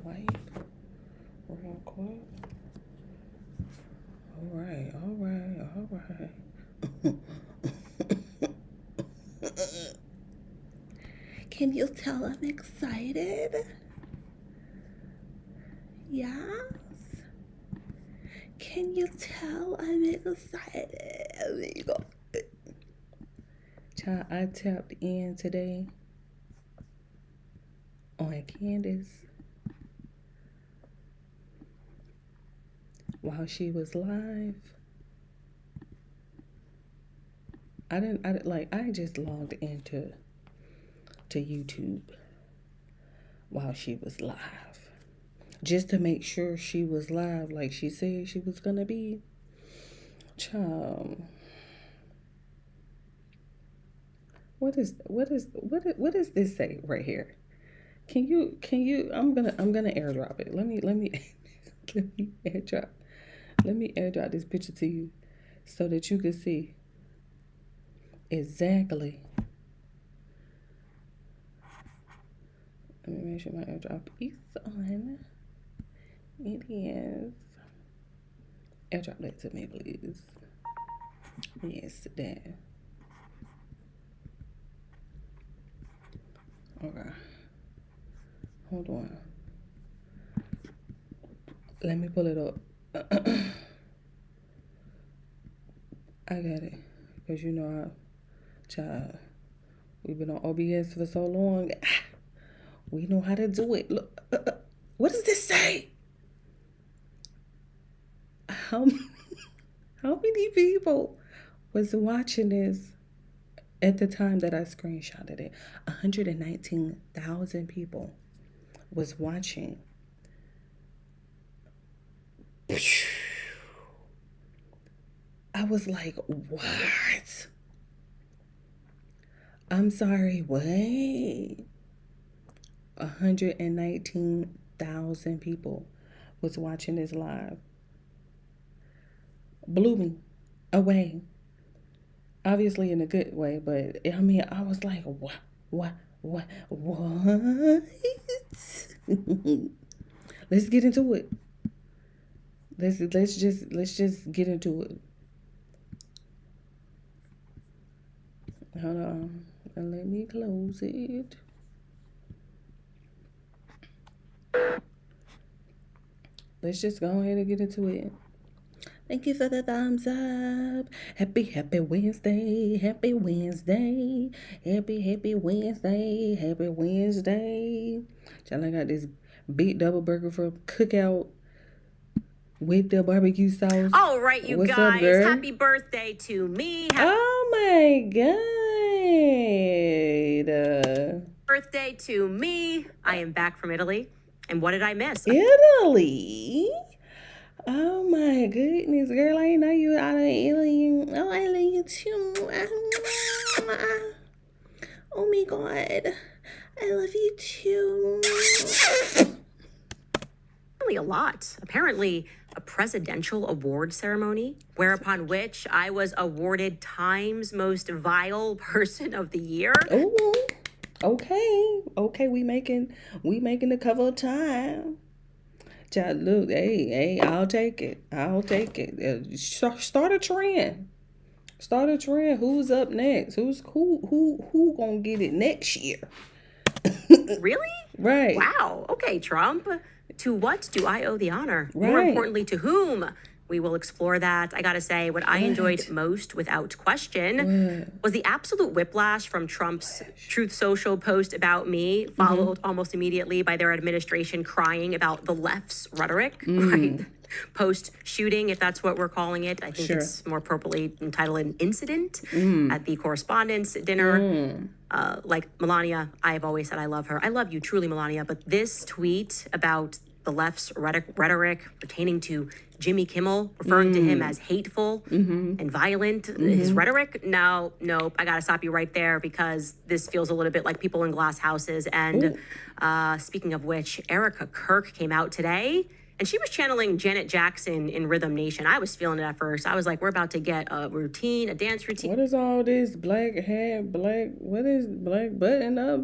wipe real quick. All right, all right, all right. Can you tell I'm excited? Yes. Can you tell I'm excited? Amigo. Child, I tapped in today on Candace while she was live. I just logged into YouTube while she was live, just to make sure she was live like she said she was gonna be. Child, what does this say right here? Can you? I'm gonna airdrop it. Let me let me airdrop. Let me airdrop this picture to you so that you can see exactly. Let me make sure my airdrop is on. It is. Airdrop that to me, please. Yes, that. Okay. Hold on. Let me pull it up. I got it. Because you know, child, we've been on OBS for so long. We know how to do it. Look, what does this say? How many people was watching this at the time that I screenshotted it? 119,000 people was watching. I was like, what? I'm sorry, what? 119,000 people was watching this live. Blew me away. Obviously in a good way, but I mean, I was like, what? Let's get into it. Let's just get into it. Hold on. And let me close it. Let's just go ahead and get into it. Thank you for the thumbs up. Happy Wednesday. Happy Wednesday. Happy Wednesday. Happy Wednesday. Child, I got this big double burger from Cookout with the barbecue sauce. All right, you What's guys. Up, girl? Happy birthday to me. Oh my God. Birthday to me. I am back from Italy. And what did I miss? Italy? Oh my goodness, girl, I know you out of Italy. Oh, I love you too. Oh my God. I love you too. Really a lot. Apparently, a presidential award ceremony, whereupon which I was awarded Time's Most Vile Person of the Year. Oh, okay, we making the cover of Time. Child, look, hey, I'll take it. Start a trend. Who's up next? Who gonna get it next year? Really? Right. Wow. Okay, Trump. To what do I owe the honor? Right. More importantly, to whom? We will explore that. I gotta say, what I enjoyed most, without question, was the absolute whiplash from Trump's Truth Social post about me, followed almost immediately by their administration crying about the left's rhetoric, right? Post-shooting, if that's what we're calling it. I think it's more appropriately entitled an incident at the correspondence dinner. Like Melania, I have always said I love her. I love you truly, Melania, but this tweet about the left's rhetoric pertaining to Jimmy Kimmel, referring to him as hateful and violent, his rhetoric, nope, I gotta stop you right there, because this feels a little bit like people in glass houses. And speaking of which, Erica Kirk came out today, and she was channeling Janet Jackson in Rhythm Nation. I was feeling it at first. I was like, we're about to get a routine, a dance routine. What is all this black hair, what is black button up?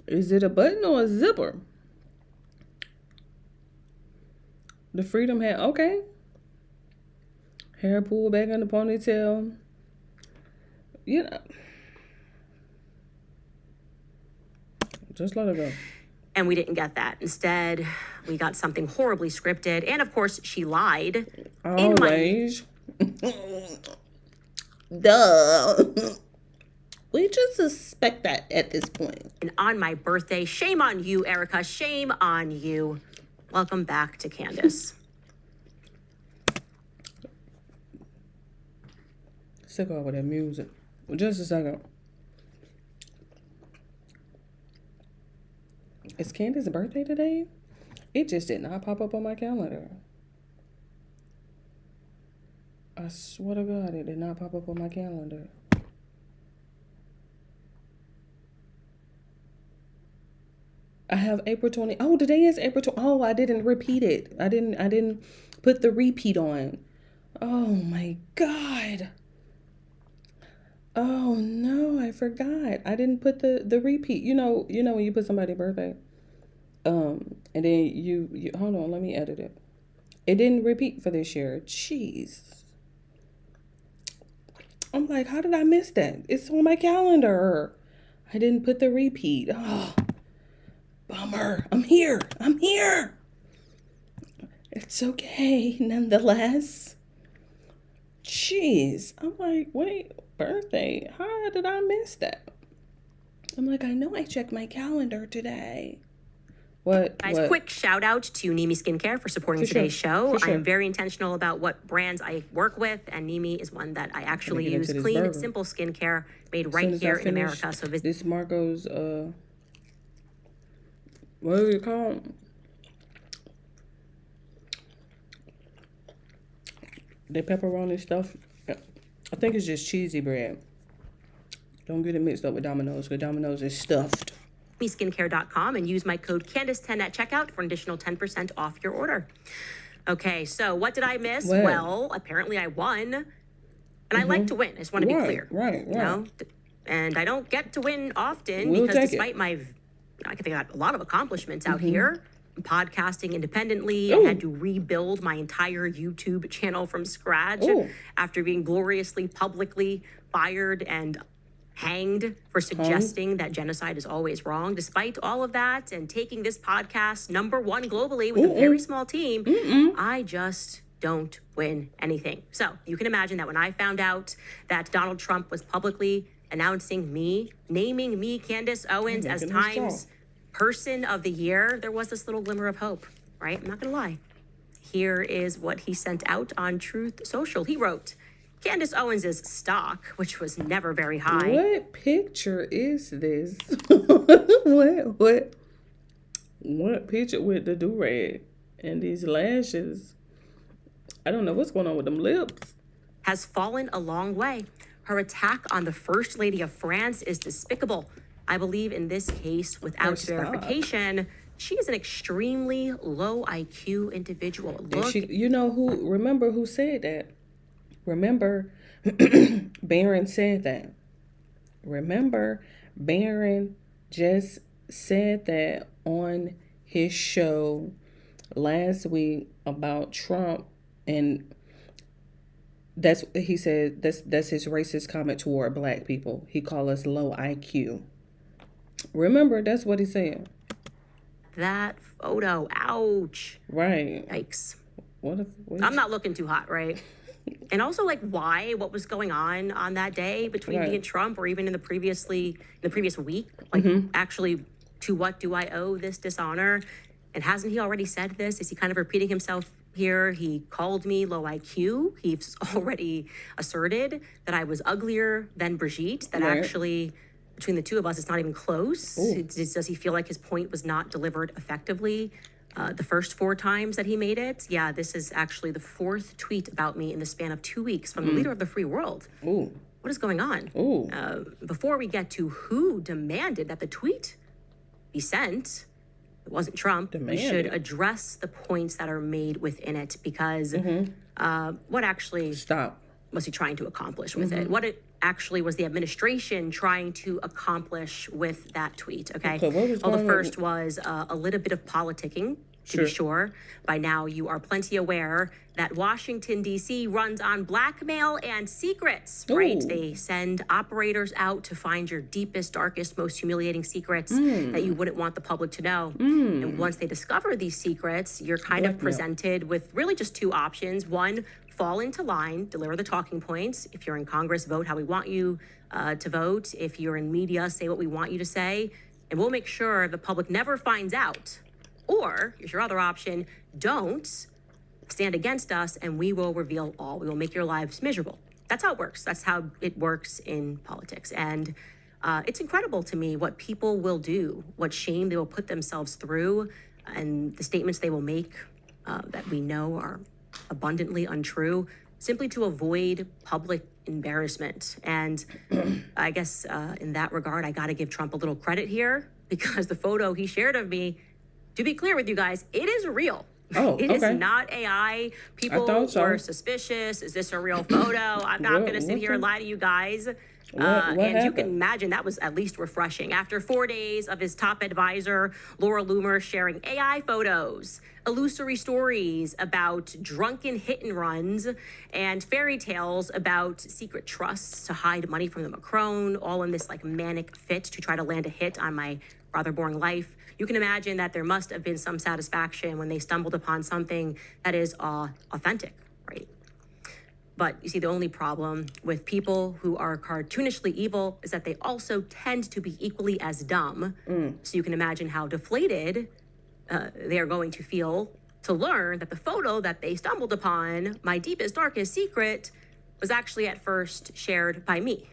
Is it a button or a zipper? The Freedom hat, okay. Hair pulled back in the ponytail. You know, just let her go. And we didn't get that. Instead, we got something horribly scripted. And of course, she lied. Always. Duh. We just suspect that at this point. And on my birthday, shame on you, Erica. Shame on you. Welcome back to Candace. Sick of that music. Just a second. Is Candace's birthday today? It just did not pop up on my calendar. I swear to God, it did not pop up on my calendar. I have April 20. Oh, today is April 20. Oh, I didn't repeat it. I didn't put the repeat on. Oh my God. Oh no, I forgot. I didn't put the repeat. You know when you put somebody's birthday. And then you hold on, let me edit it. It didn't repeat for this year. Jeez. I'm like, how did I miss that? It's on my calendar. I didn't put the repeat. Oh, bummer. I'm here. It's okay, nonetheless. Jeez. I'm like, wait, birthday? How did I miss that? I'm like, I know I checked my calendar today. What? Guys, quick shout out to Nimi Skincare for supporting today's show. Sure. I'm very intentional about what brands I work with, and Nimi is one that I actually use. Clean, simple skincare made right here in America. So visit this Marco's what is it called? The pepperoni stuff. I think it's just cheesy bread. Don't get it mixed up with Domino's, because Domino's is stuffed. skincare.com and use my code Candace10 at checkout for an additional 10% off your order. Okay, so what did I miss? What? Well, apparently I won. And I like to win. I just want to be clear. Right. You know? And I don't get to win often because despite my, I think I got a lot of accomplishments out here. I'm podcasting independently. I had to rebuild my entire YouTube channel from scratch after being gloriously publicly fired and hanged for suggesting that genocide is always wrong. Despite all of that and taking this podcast #1 globally with a very small team, I just don't win anything. So you can imagine that when I found out that Donald Trump was publicly announcing me, naming me, Candace Owens, as Time's Person of the Year, there was this little glimmer of hope, right? I'm not gonna lie. Here is what he sent out on Truth Social. He wrote, Candace Owens' stock, which was never very high. What picture is this? What picture with the do-rag and these lashes? I don't know what's going on with them lips. Has fallen a long way. Her attack on the First Lady of France is despicable. I believe in this case, without verification, she is an extremely low IQ individual. Look, remember who said that? Remember, Barron said that. Remember, Barron just said that on his show last week about Trump, and he said that's his racist comment toward black people. He called us low IQ. Remember, that's what he said. That photo, ouch. Right. Yikes. What I'm not looking too hot, right? And also, like, what was going on that day between me and Trump, or even in the previous week? Like, actually, to what do I owe this dishonor? And hasn't he already said this? Is he kind of repeating himself here? He called me low IQ. He's already asserted that I was uglier than Brigitte, that actually, between the two of us, it's not even close. Does he feel like his point was not delivered effectively? The first 4 times that he made it, this is actually the 4th tweet about me in the span of 2 weeks from the leader of the free world. Ooh. What is going on? Before we get to who demanded that the tweet be sent, it wasn't Trump. We should address the points that are made within it, because what actually was he trying to accomplish with it? What it actually was the administration trying to accomplish with that tweet, okay? What was the first was a little bit of politicking, To be sure, by now you are plenty aware that Washington, D.C. runs on blackmail and secrets, right? Ooh. They send operators out to find your deepest, darkest, most humiliating secrets that you wouldn't want the public to know. And once they discover these secrets, you're kind of presented with really just two options. One, fall into line, deliver the talking points. If you're in Congress, vote how we want you to vote. If you're in media, say what we want you to say. And we'll make sure the public never finds out. Or, here's your other option, don't stand against us and we will reveal all. We will make your lives miserable. That's how it works. That's how it works in politics. And it's incredible to me what people will do, what shame they will put themselves through, and the statements they will make that we know are abundantly untrue, simply to avoid public embarrassment. And I guess in that regard, I got to give Trump a little credit here, because the photo he shared of me, to be clear with you guys, it is real. Oh, It is okay. not AI. People thought so. were suspicious. Is this a real photo? I'm not going to sit here and lie to you guys. And you happened? can imagine that was at least refreshing. After 4 days of his top advisor, Laura Loomer, sharing AI photos, illusory stories about drunken hit and runs, and fairy tales about secret trusts to hide money from the Macron, all in this like manic fit to try to land a hit on my rather boring life. You can imagine that there must have been some satisfaction when they stumbled upon something that is authentic, right? But you see, the only problem with people who are cartoonishly evil is that they also tend to be equally as dumb. So you can imagine how deflated they are going to feel to learn that the photo that they stumbled upon, my deepest, darkest secret, was actually at first shared by me,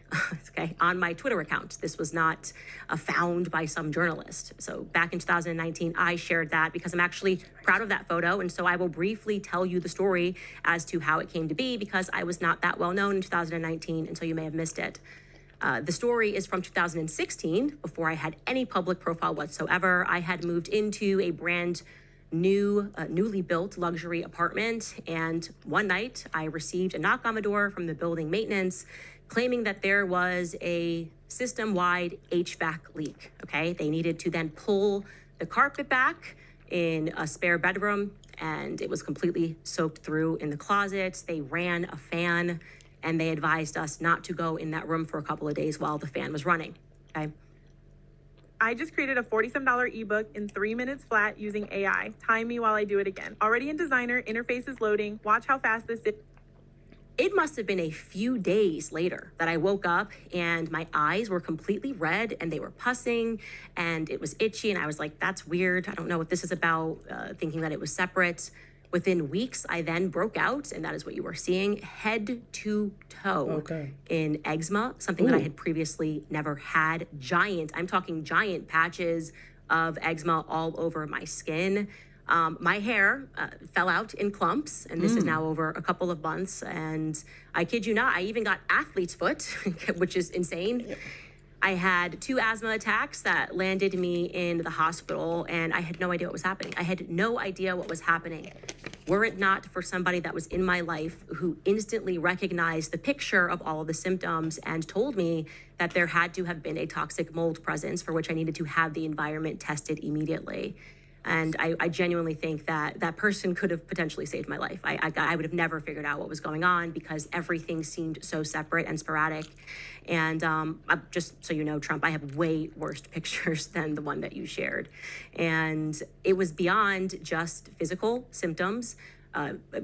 okay, on my Twitter account. This was not found by some journalist. So back in 2019, I shared that because I'm actually proud of that photo. And so I will briefly tell you the story as to how it came to be, because I was not that well known in 2019, and so you may have missed it. The story is from 2016, before I had any public profile whatsoever. I had moved into a brand new, newly built luxury apartment. And one night I received a knock on the door from the building maintenance claiming that there was a system-wide HVAC leak, okay? They needed to then pull the carpet back in a spare bedroom, and it was completely soaked through in the closet. They ran a fan, and they advised us not to go in that room for a couple of days while the fan was running, okay? I just created a $40-some ebook in 3 minutes flat using AI. Time me while I do it again. Already in Designer, interface is loading. Watch how fast this is. It must have been a few days later that I woke up and my eyes were completely red and they were pussing and it was itchy. And I was like, that's weird. I don't know what this is about, thinking that it was separate. Within weeks, I then broke out, and that is what you were seeing, head to toe in eczema, something that I had previously never had. I'm talking giant patches of eczema all over my skin. My hair fell out in clumps, and this is now over a couple of months. And I kid you not, I even got athlete's foot, which is insane. I had 2 asthma attacks that landed me in the hospital, and I had no idea what was happening. I had no idea what was happening. Were it not for somebody that was in my life who instantly recognized the picture of all of the symptoms and told me that there had to have been a toxic mold presence for which I needed to have the environment tested immediately. And I genuinely think that that person could have potentially saved my life. I would have never figured out what was going on because everything seemed so separate and sporadic. And just so you know, Trump, I have way worse pictures than the one that you shared. And it was beyond just physical symptoms,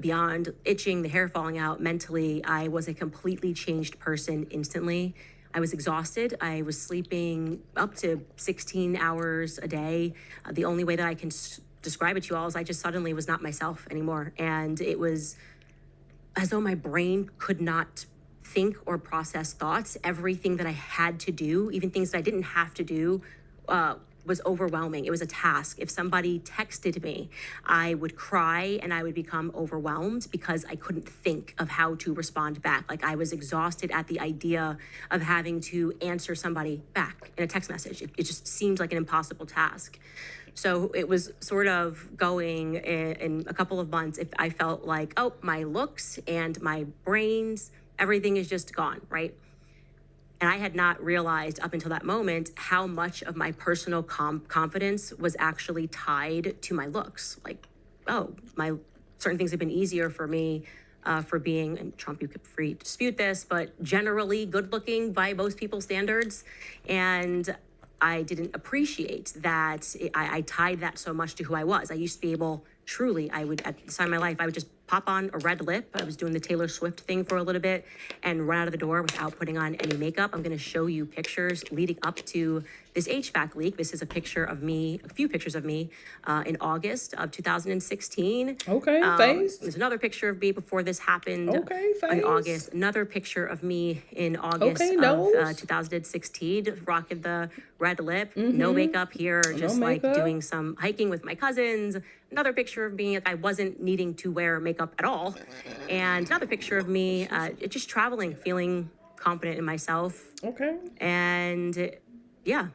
beyond itching, the hair falling out. Mentally, I was a completely changed person instantly. I was exhausted. I was sleeping up to 16 hours a day. The only way that I can describe it to you all is I just suddenly was not myself anymore. And it was as though my brain could not think or process thoughts. Everything that I had to do, even things that I didn't have to do, was overwhelming. It was a task. If somebody texted me, I would cry and I would become overwhelmed because I couldn't think of how to respond back. Like I was exhausted at the idea of having to answer somebody back in a text message. It just seemed like an impossible task. So it was sort of going in a couple of months if I felt like, oh, my looks and my brains, everything is just gone, right? And I had not realized up until that moment how much of my personal confidence was actually tied to my looks. Like, oh, my certain things have been easier for me for being, and Trump, you could free to dispute this, but generally good looking by most people's standards. And I didn't appreciate that I tied that so much to who I was. I used to be able, truly, I would, at the time of my life, I would just pop on a red lip. I was doing the Taylor Swift thing for a little bit and run out of the door without putting on any makeup. I'm going to show you pictures leading up to this HVAC leak. This is a picture of me, a few pictures of me in August of 2016. Okay, face. There's another picture of me before this happened Okay, in face. August. Another picture of me in August Okay, of nose. 2016, rocking the red lip, no makeup here, just like makeup. doing some hiking with my cousins. Another picture of me, like I wasn't needing to wear makeup at all. And another picture of me just traveling, feeling confident in myself. Okay. And yeah,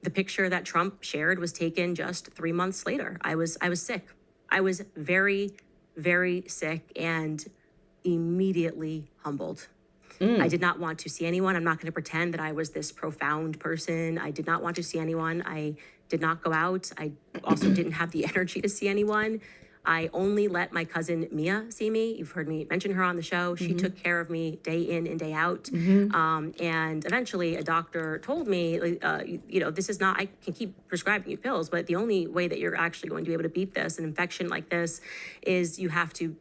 the picture that Trump shared was taken just 3 months later. I was sick. I was very, very sick and immediately humbled. I did not want to see anyone. I'm not going to pretend that I was this profound person. I did not want to see anyone. I did not go out. I also didn't have the energy to see anyone. I only let my cousin Mia see me. You've heard me mention her on the show. She took care of me day in and day out. And eventually a doctor told me, this is not, I can keep prescribing you pills, but the only way that you're actually going to be able to beat this, an infection like this, is you have to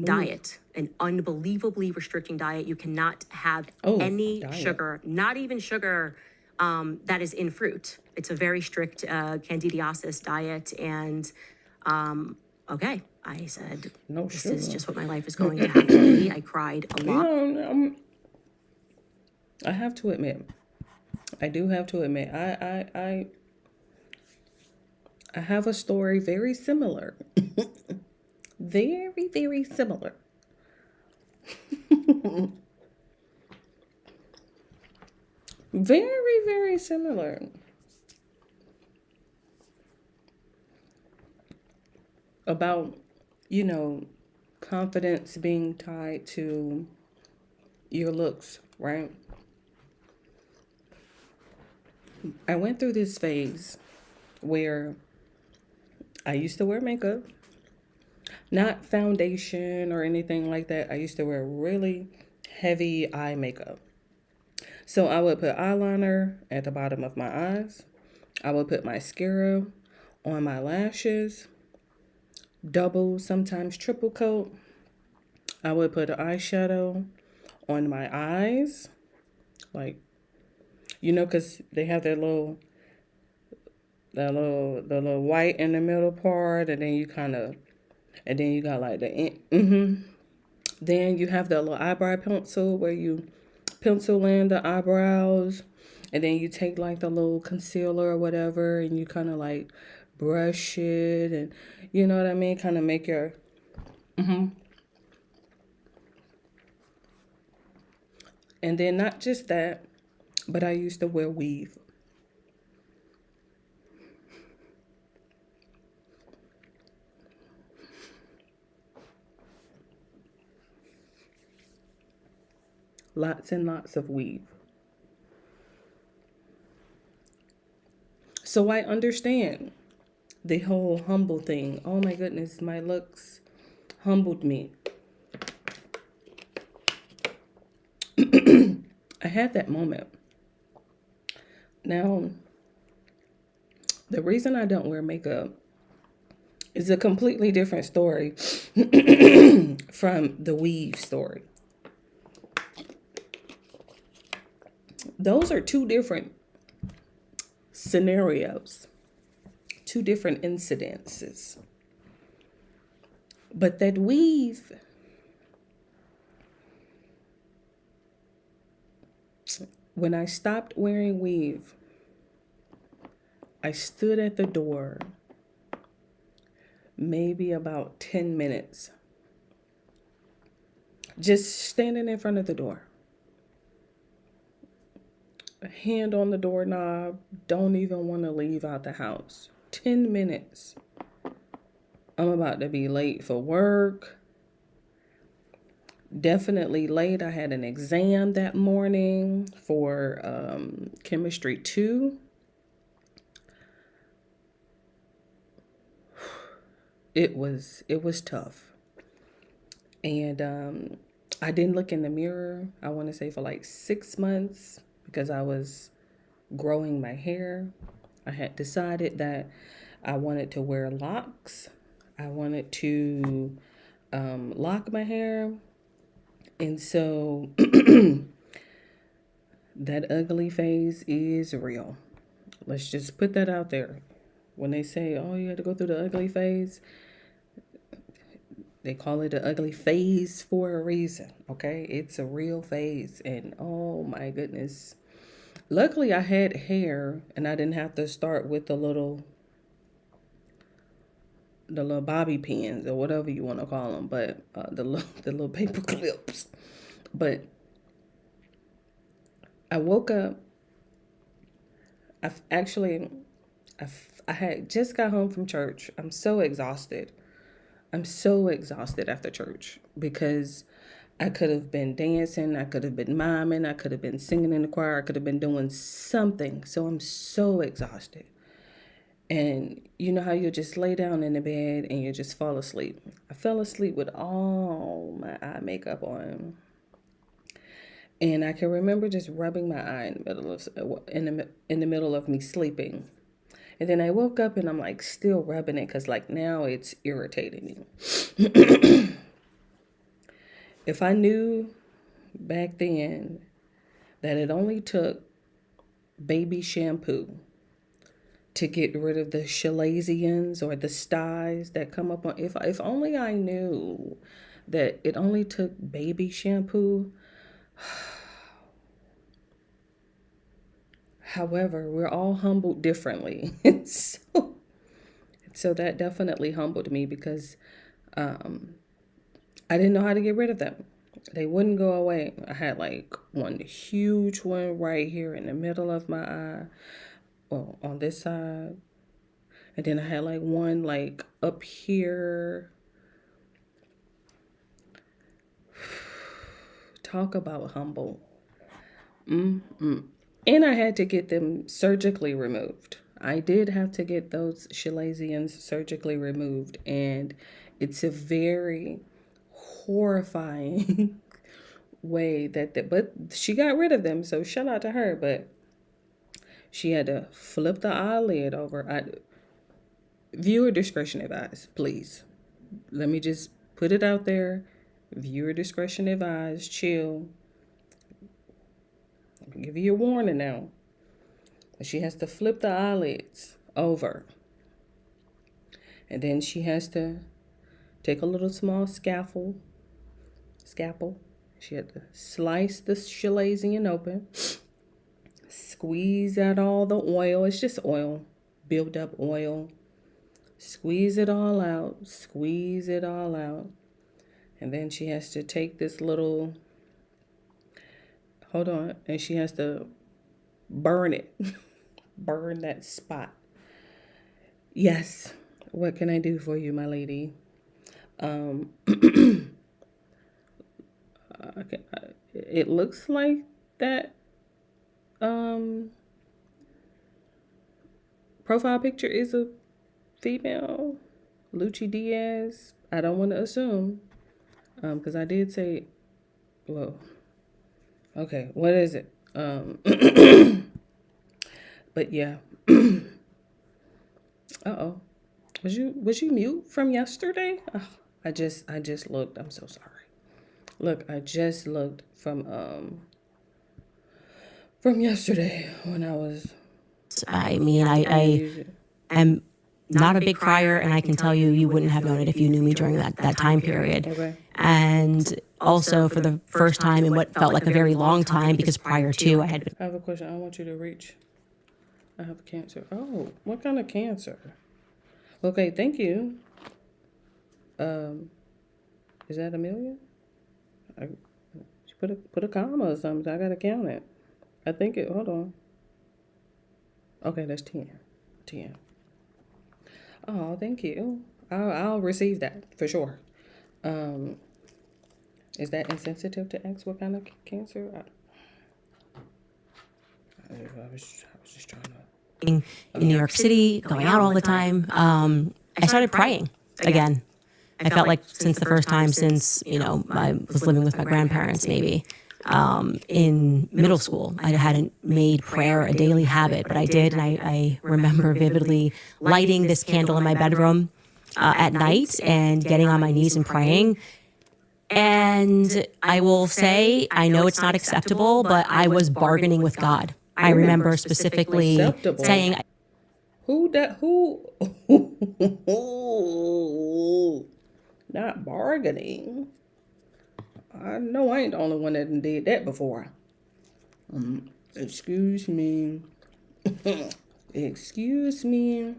diet, an unbelievably restricting diet. You cannot have any diet. sugar, not even sugar that is in fruit. It's a very strict candidiasis diet. And okay, I said, No this sugar. is just what my life is going to have to be. I cried a lot. I have to admit, I do have to admit, I have a story very similar. Very, very similar. Very, very similar. About, confidence being tied to your looks, right? I went through this phase where I used to wear makeup. Not foundation or anything like that. I used to wear really heavy eye makeup. So I would put eyeliner at the bottom of my eyes. I would put mascara on my lashes, double, sometimes triple coat. I would put eyeshadow on my eyes, like, because they have the little white in the middle part, and then you got like Then you have the little eyebrow pencil where you pencil in the eyebrows, and then you take like the little concealer or whatever, and you kind of like brush it, and you know what I mean, kind of make your And then not just that, but I used to wear weave. Lots and lots of weave. So I understand the whole humble thing. Oh my goodness, my looks humbled me. I had that moment. Now, the reason I don't wear makeup is a completely different story from the weave story. Those are two different scenarios, two different incidences. But that weave, when I stopped wearing weave, I stood at the door maybe about 10 minutes, just standing in front of the door. A hand on the doorknob, don't even want to leave out the house. 10 minutes. I'm about to be late for work. definitely late. I had an exam that morning for chemistry 2. It was tough. And I didn't look in the mirror, I want to say for like 6 months, because I was growing my hair. I had decided that I wanted to wear locks. I wanted to lock my hair. And so that ugly phase is real. Let's just put that out there. When they say, oh, you had to go through the ugly phase, they call it an ugly phase for a reason, okay? It's a real phase. And oh my goodness. Luckily, I had hair and I didn't have to start with the little bobby pins or whatever you want to call them, but the little paper clips. But I woke up. I had just got home from church. I'm so exhausted. I'm so exhausted after church because I could have been dancing, I could have been miming, I could have been singing in the choir, I could have been doing something. So I'm so exhausted. And you know how you just lay down in the bed and you just fall asleep. I fell asleep with all my eye makeup on. And I can remember just rubbing my eye in the middle of me sleeping. And then I woke up and I'm like still rubbing it because like now it's irritating me. If I knew back then that it only took baby shampoo to get rid of the chalazions or the styes that come up on, if only I knew that it only took baby shampoo. However, we're all humbled differently. So that definitely humbled me because I didn't know how to get rid of them. They wouldn't go away. I had like one huge one right here in the middle of my eye, well, on this side. And then I had like one like up here. Talk about humble. And I had to get them surgically removed. I did have to get those chalazions surgically removed. And it's a very horrifying way but she got rid of them. So shout out to her. But she had to flip the eyelid over. Viewer discretion advised, please. Let me just put it out there. Viewer discretion advised. Chill. I'll give you a warning now. She has to flip the eyelids over. And then she has to take a little small scalpel. She had to slice the chalazion open. Squeeze out all the oil. It's just oil. Build up oil. Squeeze it all out. And then she has to take this little, and she has to burn it. Burn that spot. Yes. What can I do for you, my lady? It looks like that profile picture is a female, Lucci Diaz. I don't want to assume, because I did say, whoa. Okay, what is it? But yeah. Uh-oh. Was you mute from yesterday? Oh, I just looked. I'm so sorry. Look, I just looked from yesterday when I was. I mean, I am not a big crier, and I can tell you wouldn't have known it if you knew me during that time period. Okay. And also for the first time in what felt like a very long time, because prior to I had been. I have a question. I want you to reach. I have cancer. Oh, what kind of cancer? Okay, thank you. Is that Amelia? Put a comma or something. I gotta count it. I think it. Hold on. Okay, that's 10. 10. Oh, thank you. I'll receive that for sure. Is that insensitive to ask what kind of cancer? I was just trying to. In New York City, going out all the time, I started praying again. I felt like since the first time since, I was living with my grandparents maybe, in middle school, I hadn't made prayer a daily habit, but I did. And I remember vividly lighting this candle in my bedroom at night and getting on my knees and praying. And I will say, I know it's not acceptable, but I was bargaining with God. I remember specifically saying, Who? Not bargaining. I know I ain't the only one that did that before. Excuse me. Excuse me.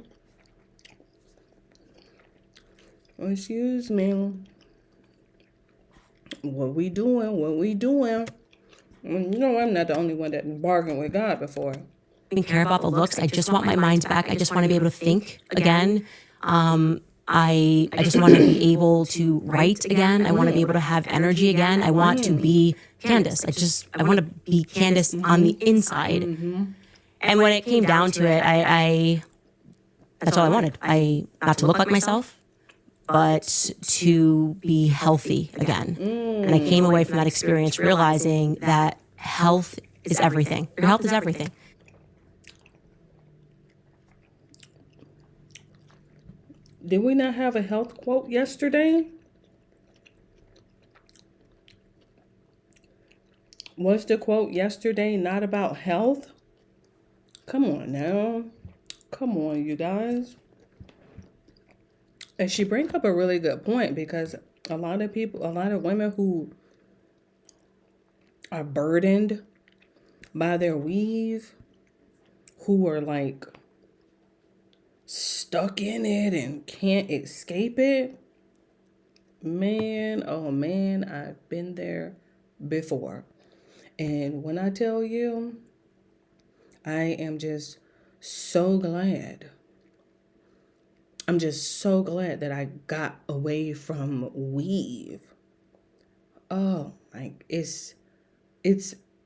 Excuse me. What we doing? I'm not the only one that bargained with God before. Didn't care about the looks. I just want my mind back. I just want to be able to think again. I just want to be able to write again. I want to be able to have energy again. I want to be Candace. I want to be Candace on the inside. And when it came down to it, I that's all I wanted. Not to look like myself, but to be healthy again. And I came away from that experience realizing that health is everything. Your health is everything. Did we not have a health quote yesterday? Was the quote yesterday not about health? Come on now. Come on, you guys. And she brings up a really good point, because a lot of women who are burdened by their weave, who are like stuck in it and can't escape it. Man, oh man, I've been there before. And when I tell you, I am just so glad. I'm just so glad that I got away from weave. Oh, like it's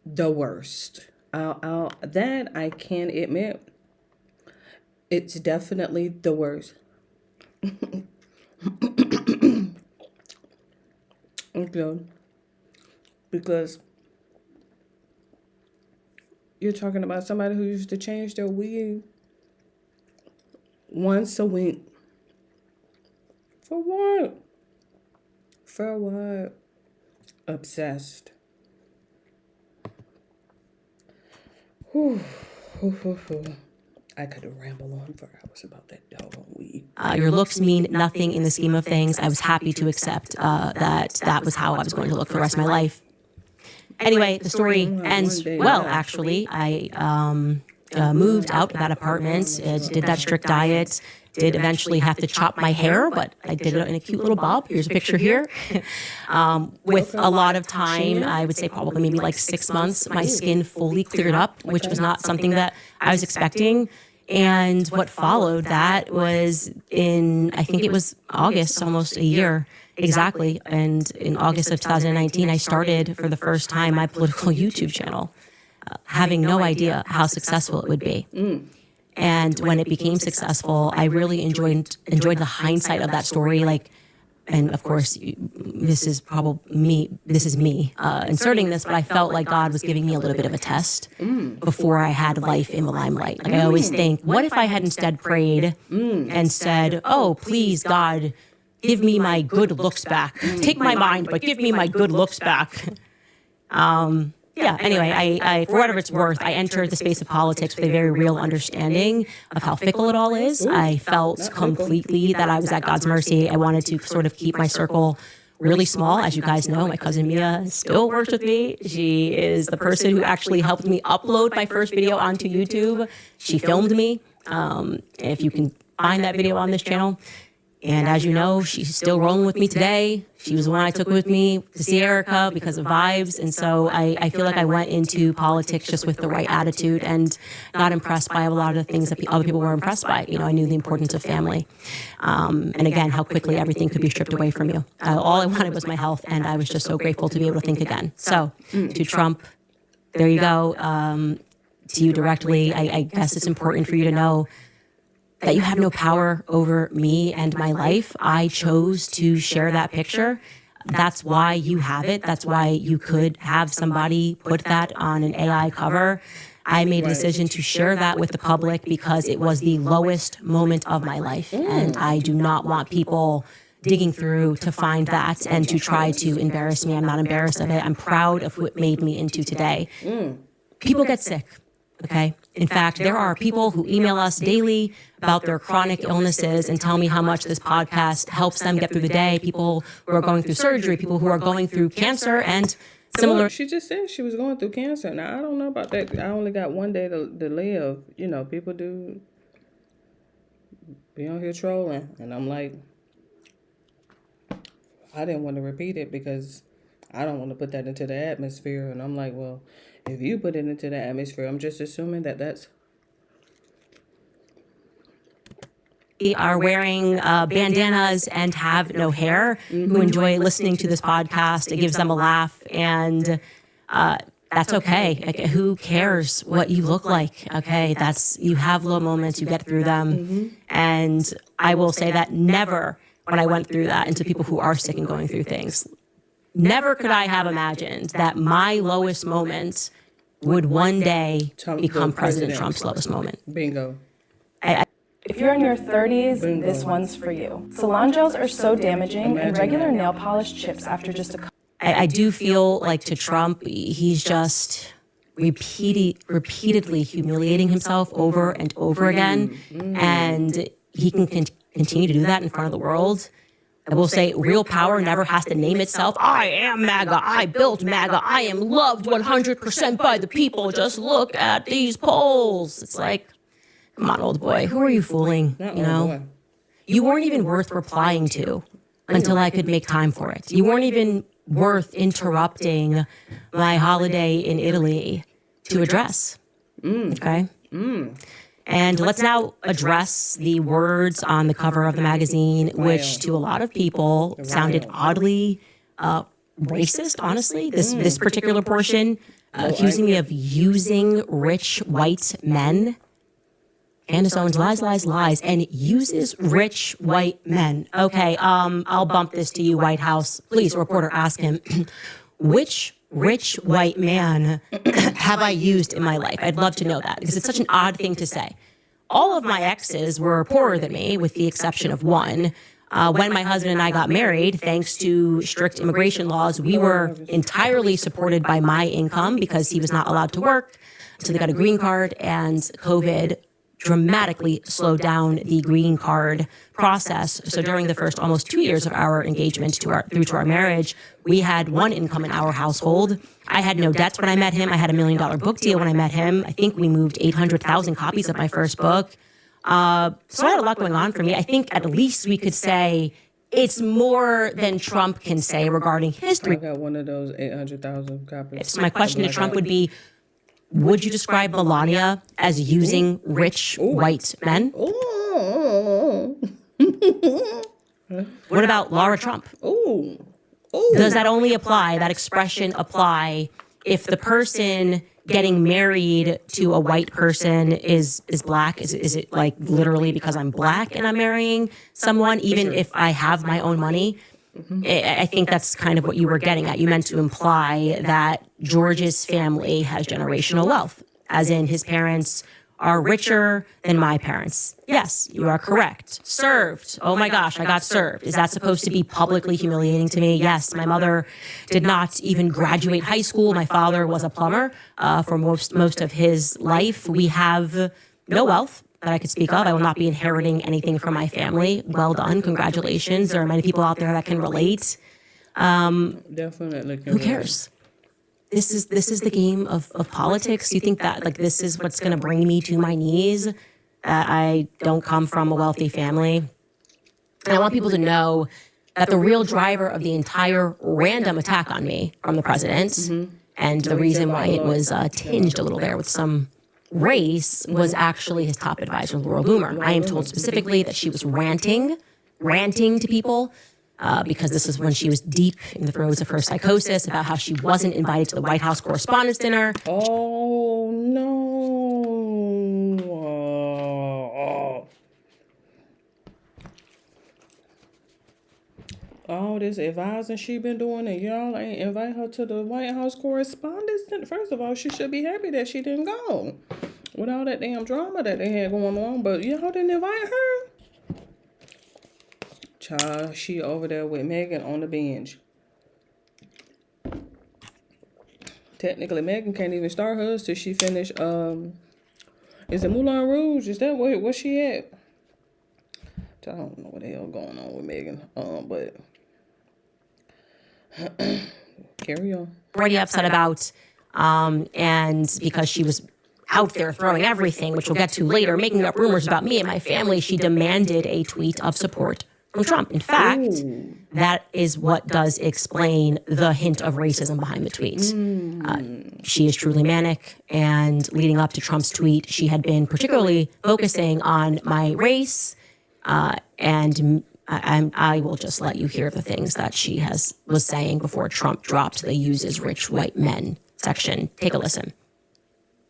the worst. That I can admit. It's definitely the worst. Okay. Because you're talking about somebody who used to change their weave once a week. For what? For what? Obsessed. Whew. I could ramble on for hours about that doggone weed. Your looks mean nothing in the scheme of things. I was happy to accept that was how I was going to look for the rest of my life. Anyway, the story ends well, actually. I moved out of that apartment, did that strict diet, did eventually have to chop my hair, but I did it in a cute little bob. Here's a picture here. With a lot of time, I would say probably maybe like 6 months, my skin fully cleared up, which was not something that I was expecting. And what followed that was I think it was August, almost a year exactly. And in August of 2019, I started for the first time my political YouTube channel, having no idea how successful it would be. And when it became successful, I really enjoyed the hindsight of that story. And of course, this is me inserting this, but I felt like God was giving me a little bit of a test before I had life in the limelight. Like I always think, what if I had instead prayed and said, oh, please, God, give me my good looks back. Take my mind, but give me my good looks back. Anyway, I for whatever it's worth, I entered the space of politics with a very real understanding of how fickle it all is. I felt completely that I was at God's mercy. I wanted to sort of keep my circle really small. As you guys know, my cousin Mia still works with me. She is the person who actually helped me upload my first video onto YouTube. She filmed me. If you can find that video on this channel. And as you know, she's still rolling with me today. She was the one I took with me to see Erica because of vibes. And so I feel like I went into politics just with the right attitude and not impressed by a lot of the things that other people were impressed by. You know, I knew the importance of family. And again, how quickly everything could be stripped away from you. All I wanted was my health, and I was just so grateful to be able to think again. So to Trump, there you go. To you directly, I guess it's important for you to know that you have no power over me and my life. I chose to share that picture. That's why you have it. That's why you could have somebody put that on an AI cover. I made a decision to share that with the public because it was the lowest moment of my life. And I do not want people digging through to find that and to try to embarrass me. I'm not embarrassed of it. I'm proud of what made me into today. People get sick. Okay. In fact, there are people who email us daily about their chronic illnesses and tell me how much this podcast helps them get through the day. People who are going through surgery, people who are going through cancer and similar. She just said she was going through cancer. Now, I don't know about that. I only got one day to live. You know, people do be on here trolling. And I'm like, I didn't want to repeat it because I don't want to put that into the atmosphere. And I'm like, well, if you put it into the atmosphere, I'm just assuming that that's... Are wearing bandanas and have no hair, who enjoy listening to this podcast. It gives them a laugh, and that's okay. Like, who cares what you look like? Okay, you have low moments, you get through them. And I will say that never, when I went through that, and to people who are sick and going through things, never could I have imagined that my lowest moment would one day become President Trump's lowest moment. Bingo. If you're in your 30s, this one's for you. Salon gels are so damaging, and regular nail polish chips after just a couple. I do feel like to Trump, he's just repeatedly humiliating himself over and over again, and he can continue to do that in front of the world. I will say real power never has to name itself. I am MAGA. I built MAGA. I am loved 100% by the people. Just look at these polls. It's like, come on, old boy. Who are you fooling? You know, you weren't even worth replying to until I could make time for it. You weren't even worth interrupting my holiday in Italy to address. Okay. And let's now address the words on the cover of the magazine, which to a lot of people sounded oddly racist, honestly. This particular portion, accusing me of using rich white men. Candace Owens lies, and uses rich white men. Okay, I'll bump this to you, White House. Please, reporter, ask him, which rich white man have I used in my life? I'd love to know that because it's such an odd thing to say. All of my exes were poorer than me, with the exception of one. When my husband and I got married, thanks to strict immigration laws, we were entirely supported by my income because he was not allowed to work. So they got a green card, and COVID dramatically slowed down the green card process. So during the first almost 2 years of our engagement through to our marriage, we had one income in our household. I had no debts when I met him. I had $1 million book deal when I met him. I think we moved 800,000 copies of my first book. So I had a lot going on for me. I think at least we could say it's more than Trump can say regarding his I got one of those 800,000 copies. So my question to Trump would be, would you describe Melania as using rich white men? What about Laura Trump? Does that only apply, that expression apply, if the person getting married to a white person is black? Is it like literally because I'm black and I'm marrying someone, even if I have my own money? I think that's kind of what you were getting at. You meant to imply that George's family has generational wealth, as in his parents are richer than my parents. Yes, you are correct. Served. Oh my gosh, I got served. Is that supposed to be publicly humiliating to me? Yes, my mother did not even graduate high school. My father was a plumber for most of his life. We have no wealth that I could speak of. I will not be inheriting anything from my family. Well done. Congratulations. There are many people out there that can relate. Definitely. Who cares? This is the game of politics. You think that like this is what's going to bring me to my knees? That I don't come from a wealthy family. And I want people to know that the real driver of the entire random attack on me from the president, and the reason why it was tinged a little there with some race, was actually his top advisor, Laura Loomer. I am told specifically that she was ranting to people because this is when she was deep in the throes of her psychosis about how she wasn't invited to the White House Correspondents' Dinner. Oh, no. All this advising she been doing, and y'all ain't invite her to the White House Correspondents' Dinner. First of all, she should be happy that she didn't go with all that damn drama that they had going on, but y'all didn't invite her. Child, she over there with Megan on the bench. Technically, Megan can't even start hers till she finish. Is it Moulin Rouge? Is that where she at? I don't know what the hell going on with Megan. But carry on. Already upset about, and because she was out there throwing everything, which we'll get to later, making up rumors about me and my family, she demanded a tweet of support from Trump. In fact, that is what does explain the hint of racism behind the tweet. She is truly manic, and leading up to Trump's tweet, she had been particularly focusing on my race, and I will just let you hear the things that she was saying before Trump dropped the uses rich white men section. Take a listen.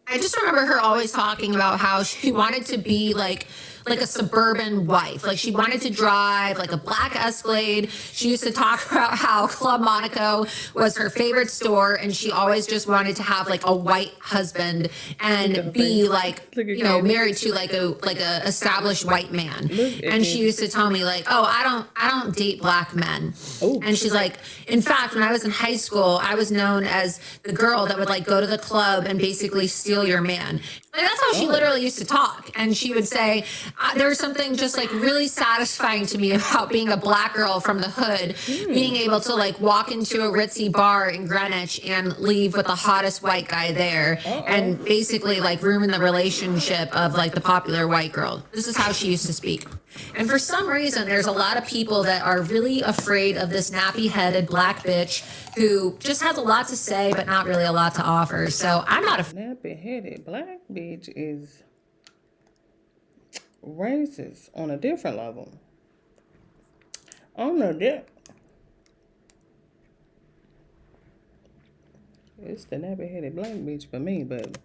I just remember her always talking about how she wanted to be like a suburban wife. Like she wanted to drive like a black Escalade. She used to talk about how Club Monaco was her favorite store, and she always just wanted to have like a white husband and be like, married to like a established white man. And she used to tell me like, oh, I don't date black men. And she's like, in fact, when I was in high school, I was known as the girl that would like go to the club and basically steal your man. Like, that's how she literally used to talk. And she would say, there was something just like really satisfying to me about being a black girl from the hood, being able to like walk into a ritzy bar in Greenwich and leave with the hottest white guy there and basically like ruin the relationship of like the popular white girl. This is how she used to speak. And for some reason, there's a lot of people that are really afraid of this nappy-headed black bitch who just has a lot to say, but not really a lot to offer. So I'm not a Nappy-headed black bitch is racist on a different level. On a it's the nappy-headed black bitch for me, but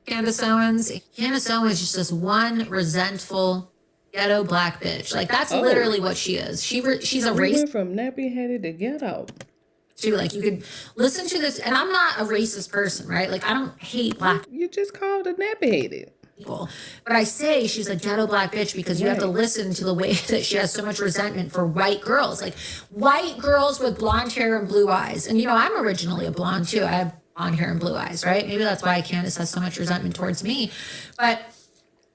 Candace Owens. Candace Owens is just this one resentful ghetto black bitch. Like that's literally what she is. She's a we racist. went from nappy-headed to ghetto. Too. Like you could listen to this, and I'm not a racist person, right? Like I don't hate black You just called her nappy-headed. people, but I say she's a ghetto black bitch because you have to listen to the way that she has so much resentment for white girls, like white girls with blonde hair and blue eyes. And I'm originally a blonde too. I have blonde hair and blue eyes, right? Maybe that's why Candace has so much resentment towards me. But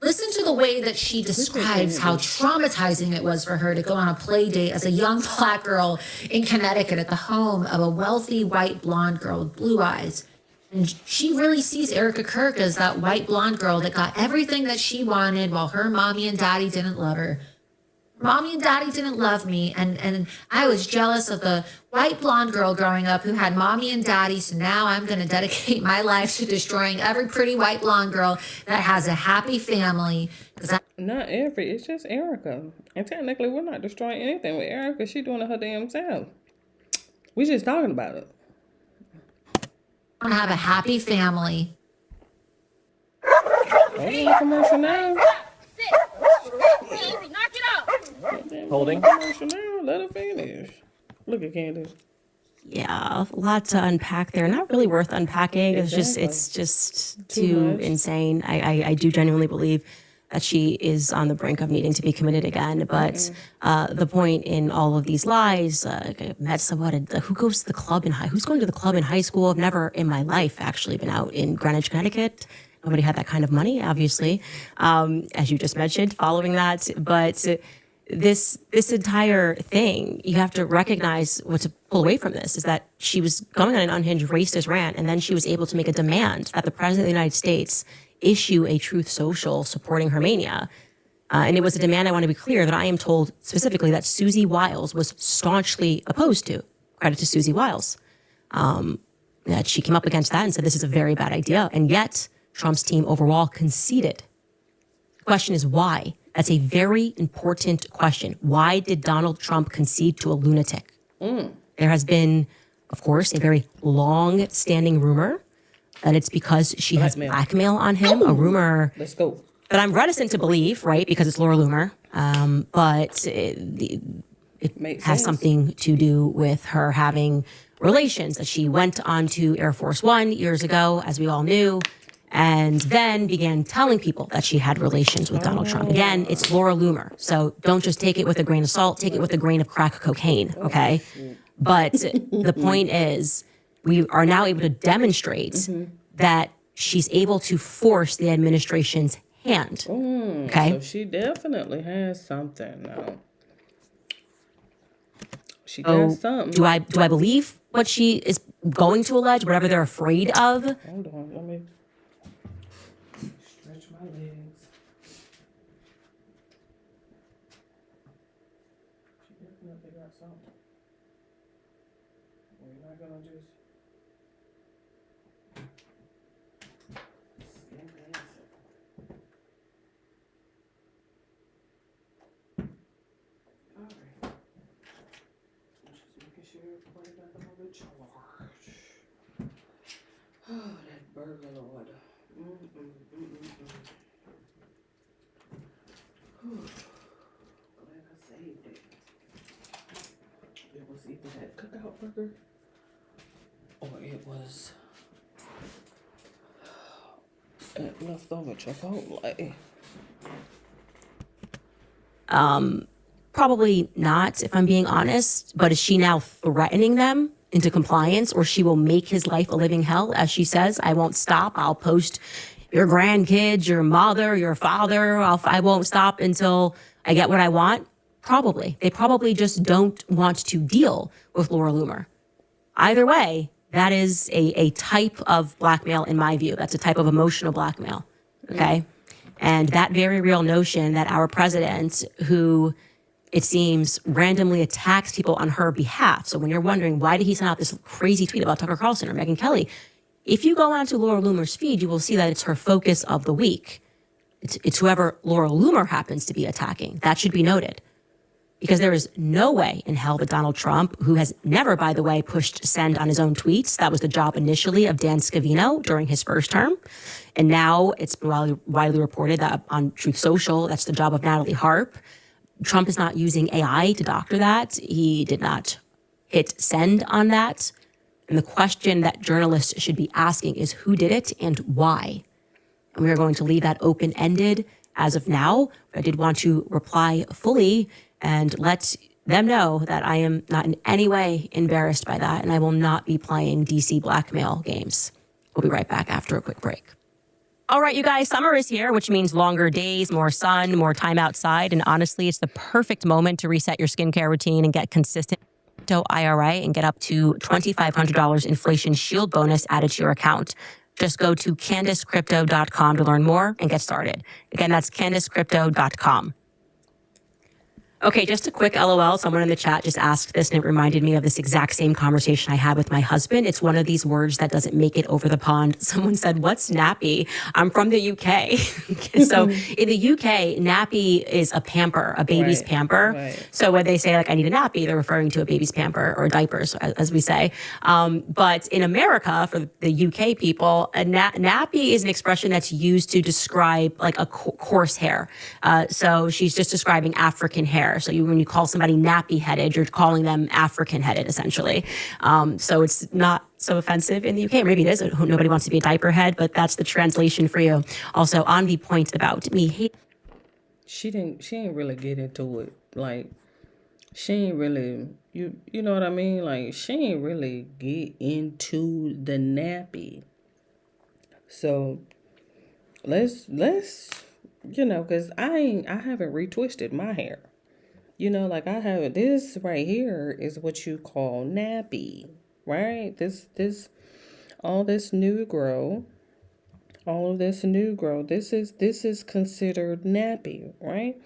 listen to the way that she describes how traumatizing it was for her to go on a play date as a young black girl in Connecticut at the home of a wealthy white blonde girl with blue eyes. And she really sees Erica Kirk as that white blonde girl that got everything that she wanted while her mommy and daddy didn't love her. Mommy and daddy didn't love me, and I was jealous of the white blonde girl growing up who had mommy and daddy, so now I'm going to dedicate my life to destroying every pretty white blonde girl that has a happy family. Not every, it's just Erica. And technically, we're not destroying anything with Erica. She's doing it her damn self. We just talking about it. I want to have a happy family. Commercial now. Holding. Commercial now. Let her finish. Look at Candace. Yeah, a lot to unpack there. Not really worth unpacking. It's just too insane. I do genuinely believe that she is on the brink of needing to be committed again. But the point in all of these lies, I met someone, who goes to the club who's going to the club in high school? I've never in my life actually been out in Greenwich, Connecticut. Nobody had that kind of money, obviously, as you just mentioned, following that. But this entire thing, you have to recognize what to pull away from this is that she was going on an unhinged racist rant, and then she was able to make a demand that the president of the United States issue a Truth Social supporting her mania. And it was a demand, I want to be clear, that I am told specifically that Susie Wiles was staunchly opposed to. Credit to Susie Wiles. That she came up against that and said this is a very bad idea. And yet Trump's team overall conceded. The question is why? That's a very important question. Why did Donald Trump concede to a lunatic? There has been, of course, a very long-standing rumor that it's because she has blackmail on him. A rumor Let's go. that I'm reticent to believe, right, because it's Laura Loomer. But it Makes has sense. something to do with her having relations, that she went on to Air Force One years ago, as we all knew, and then began telling people that she had relations with Donald Trump. Again, it's Laura Loomer. So don't just take it with a grain of salt, take it with a grain of crack cocaine, okay? But the point is, we are now able to demonstrate that she's able to force the administration's hand, okay? So she definitely has something now. She got something. Do I believe what she is going to allege, whatever they're afraid of? Hold on, let me stretch my legs. She definitely got something. We're not gonna just skim past it. Alright. Just making sure everybody got them on the charge. Oh, that burger, Lord. Whew. Glad I saved it. It was either that cookout burger or it was that leftover Chipotle. Probably not, if I'm being honest. But is she now threatening them into compliance, or she will make his life a living hell? As she says, I won't stop. I'll post your grandkids, your mother, your father. I won't stop until I get what I want. Probably. They probably just don't want to deal with Laura Loomer. Either way, that is a type of blackmail in my view. That's a type of emotional blackmail, okay? And that very real notion that our president, who it seems randomly attacks people on her behalf. So when you're wondering, why did he send out this crazy tweet about Tucker Carlson or Megyn Kelly? If you go onto Laura Loomer's feed, you will see that it's her focus of the week. It's whoever Laura Loomer happens to be attacking. That should be noted. Because there is no way in hell that Donald Trump, who has never, by the way, pushed send on his own tweets, that was the job initially of Dan Scavino during his first term. And now it's been widely reported that on Truth Social, that's the job of Natalie Harp. Trump is not using AI to doctor that. He did not hit send on that. And the question that journalists should be asking is who did it and why? And we are going to leave that open-ended as of now. But I did want to reply fully and let them know that I am not in any way embarrassed by that, and I will not be playing DC blackmail games. We'll be right back after a quick break. All right, you guys, summer is here, which means longer days, more sun, more time outside. And honestly, it's the perfect moment to reset your skincare routine and get consistent crypto IRA and get up to $2,500 inflation shield bonus added to your account. Just go to CandiceCrypto.com to learn more and get started. Again, that's CandiceCrypto.com. Okay, just a quick LOL. Someone in the chat just asked this, and it reminded me of this exact same conversation I had with my husband. It's one of these words that doesn't make it over the pond. Someone said, "What's nappy?" I'm from the UK. So in the UK, nappy is a pamper, a baby's pamper. Right. So when they say, like, I need a nappy, they're referring to a baby's pamper or diapers, as we say. But in America, for the UK people, a nappy is an expression that's used to describe like a coarse hair. So she's just describing African hair. So when you call somebody nappy-headed, you're calling them African-headed, essentially. So it's not so offensive in the UK. Maybe it is. Nobody wants to be a diaper head, but that's the translation for you. Also, on the point about me hate. She didn't really get into it. Like, she ain't really, you know what I mean? Like, she ain't really get into the nappy. So let's because I haven't retwisted my hair. Like I have this right here is what you call nappy, right? All this new grow All of this new growth. This is considered nappy, right?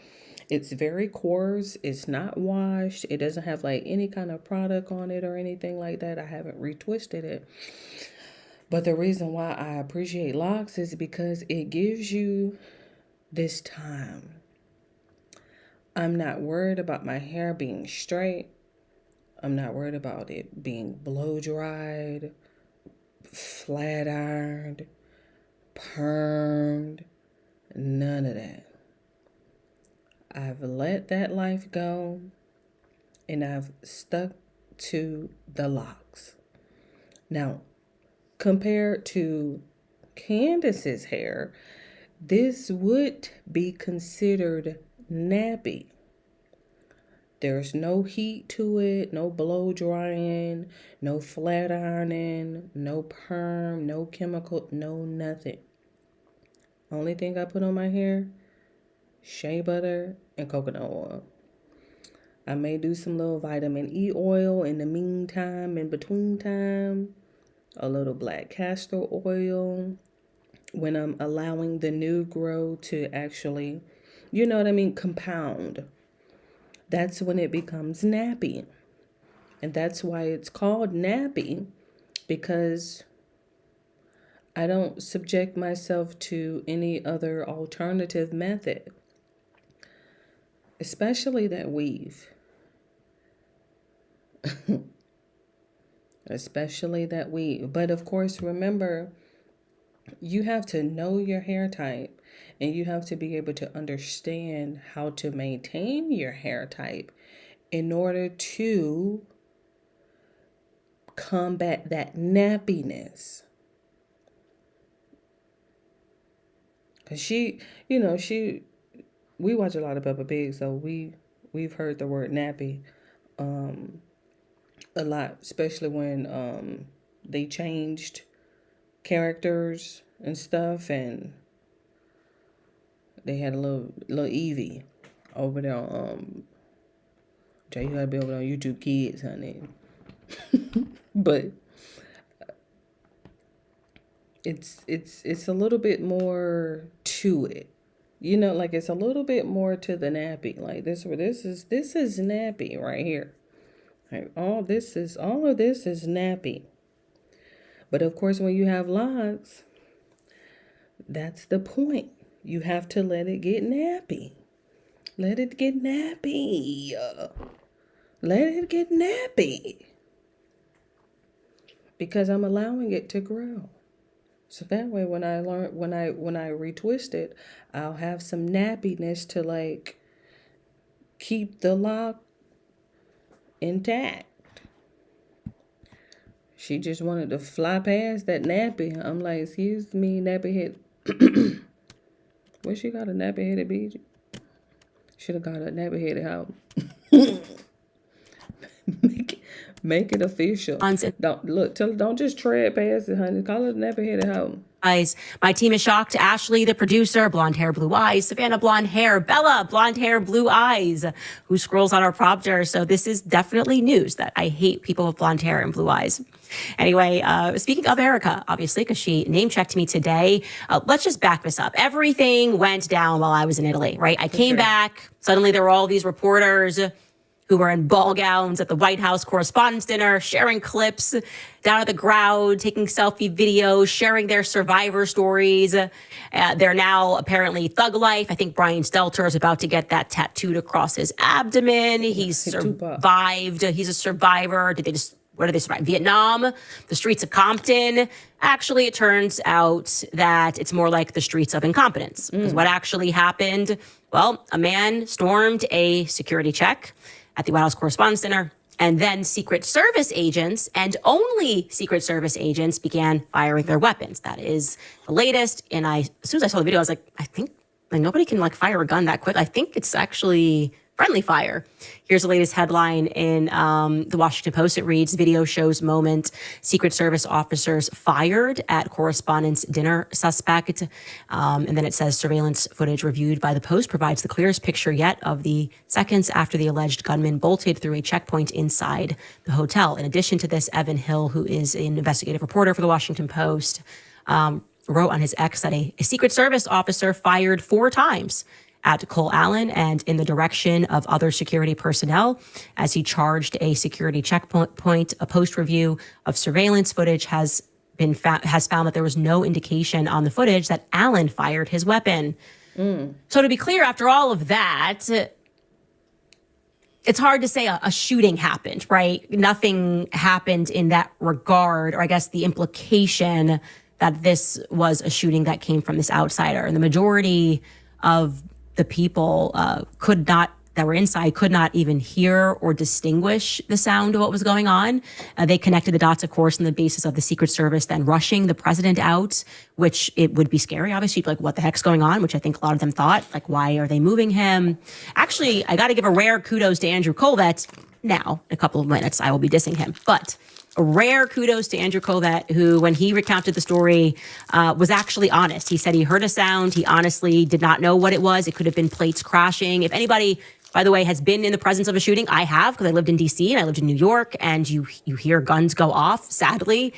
It's very coarse. It's not washed. It doesn't have like any kind of product on it or anything like that. I haven't retwisted it. But the reason why I appreciate locks is because it gives you this time. I'm not worried about my hair being straight. I'm not worried about it being blow dried, flat ironed, permed, none of that. I've let that life go and I've stuck to the locks. Now, compared to Candace's hair, this would be considered nappy. There's no heat to it, no blow drying, no flat ironing, no perm, no chemical, no nothing. Only thing I put on my hair, shea butter and coconut oil. I may do some little vitamin E oil in the meantime, in between time, a little black castor oil when I'm allowing the new grow to actually, you know what I mean, compound. That's when it becomes nappy. And that's why it's called nappy, because I don't subject myself to any other alternative method, especially that weave. Especially that weave. But of course, remember, you have to know your hair type and you have to be able to understand how to maintain your hair type in order to combat that nappiness. Cause we watch a lot of Peppa Pig, so we've heard the word nappy a lot, especially when they changed characters and stuff, and they had a little Evie over there on Jay, you gotta be over there on YouTube Kids, honey. But it's a little bit more to it. You know, like it's a little bit more to the nappy. Like this is nappy right here. Like all of this is nappy. But of course, when you have locks, that's the point. You have to let it get nappy. Let it get nappy. Let it get nappy. Because I'm allowing it to grow. So that way when I retwist it, I'll have some nappiness to like keep the lock intact. She just wanted to fly past that nappy. I'm like, excuse me, nappy head. Where she got a nappy headed BG? Should have got a nappy headed out. Make it official. Don't just tread past it, honey. Call it a nappy headed hoe. My team is shocked. Ashley, the producer, blonde hair, blue eyes. Savannah, blonde hair. Bella, blonde hair, blue eyes, who scrolls on our prompter. So this is definitely news that I hate people with blonde hair and blue eyes. Anyway, speaking of Erica, obviously, because she name-checked me today, let's just back this up. Everything went down while I was in Italy, right? I came back. Suddenly there were all these reporters who were in ball gowns at the White House Correspondents' Dinner, sharing clips down at the ground, taking selfie videos, sharing their survivor stories. They're now apparently thug life. I think Brian Stelter is about to get that tattooed across his abdomen. He's survived. He's a survivor. Where did they survive? Vietnam, the streets of Compton. Actually, it turns out that it's more like the streets of incompetence. Because what actually happened? Well, a man stormed a security check at the White House Correspondents' Dinner, and then Secret Service agents, and only Secret Service agents, began firing their weapons. That is the latest. And as soon as I saw the video, I was like, I think nobody can fire a gun that quick. I think it's actually friendly fire. Here's the latest headline in the Washington Post. It reads, video shows moment, Secret Service officers fired at Correspondents' Dinner suspect. And then it says surveillance footage reviewed by the Post provides the clearest picture yet of the seconds after the alleged gunman bolted through a checkpoint inside the hotel. In addition to this, Evan Hill, who is an investigative reporter for the Washington Post, wrote on his X that a Secret Service officer fired 4 times at Cole Allen and in the direction of other security personnel as he charged a security checkpoint. A post-review of surveillance footage has found that there was no indication on the footage that Allen fired his weapon. So to be clear, after all of that, it's hard to say a shooting happened, right? Nothing happened in that regard, or I guess the implication that this was a shooting that came from this outsider. And the majority of the people that were inside could not even hear or distinguish the sound of what was going on. They connected the dots, of course, on the basis of the Secret Service then rushing the president out, which it would be scary. Obviously, like, what the heck's going on? Which I think a lot of them thought, like, why are they moving him? Actually, I got to give a rare kudos to Andrew Colvett. Now, in a couple of minutes, I will be dissing him. But a rare kudos to Andrew Colvett, who, when he recounted the story, was actually honest. He said he heard a sound. He honestly did not know what it was. It could have been plates crashing. If anybody, by the way, has been in the presence of a shooting, I have, because I lived in D.C. and I lived in New York, and you hear guns go off, sadly.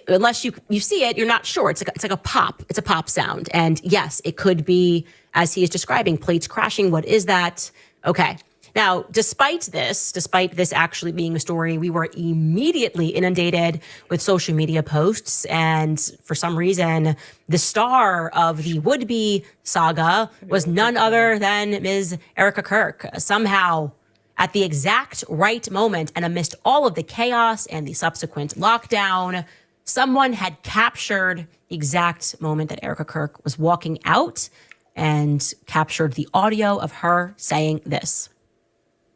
Unless you see it, you're not sure. It's like a pop. It's a pop sound. And yes, it could be, as he is describing, plates crashing. What is that? Okay. Now, despite this actually being a story, we were immediately inundated with social media posts. And for some reason, the star of the would-be saga was none other than Ms. Erica Kirk. Somehow, at the exact right moment, and amidst all of the chaos and the subsequent lockdown, someone had captured the exact moment that Erica Kirk was walking out and captured the audio of her saying this.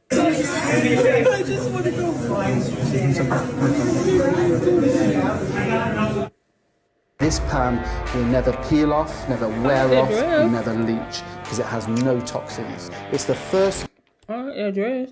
I just want to go find This pan will never peel off, never wear off, and never leach because it has no toxins. It's the first. Address.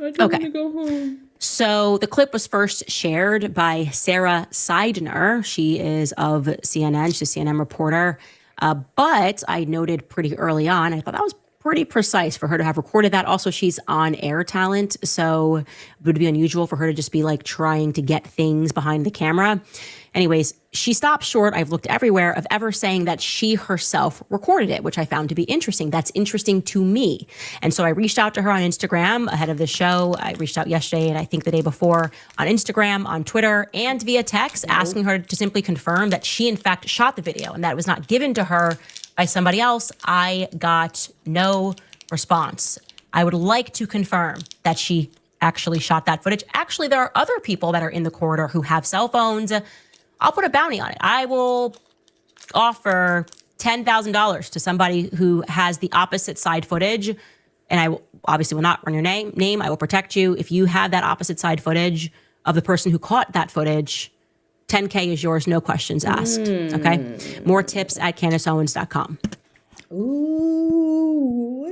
Okay. Go home. So the clip was first shared by Sarah Seidner. She is of CNN. She's a CNN reporter. But I noted pretty early on, I thought that was pretty precise for her to have recorded that. Also, she's on air talent, so it would be unusual for her to just be like trying to get things behind the camera. Anyways, she stopped short, I've looked everywhere, of ever saying that she herself recorded it, which I found to be interesting. That's interesting to me. And so I reached out to her on Instagram ahead of the show. I reached out yesterday and I think the day before on Instagram, on Twitter, and via text, asking her to simply confirm that she in fact shot the video and that it was not given to her by somebody else. I got no response. I would like to confirm that she actually shot that footage. Actually, there are other people that are in the corridor who have cell phones. I'll put a bounty on it. I will offer $10,000 to somebody who has the opposite side footage. And I obviously will not run your name. I will protect you. If you have that opposite side footage of the person who caught that footage, $10K is yours, no questions asked. Okay? More tips at CandaceOwens.com. Ooh.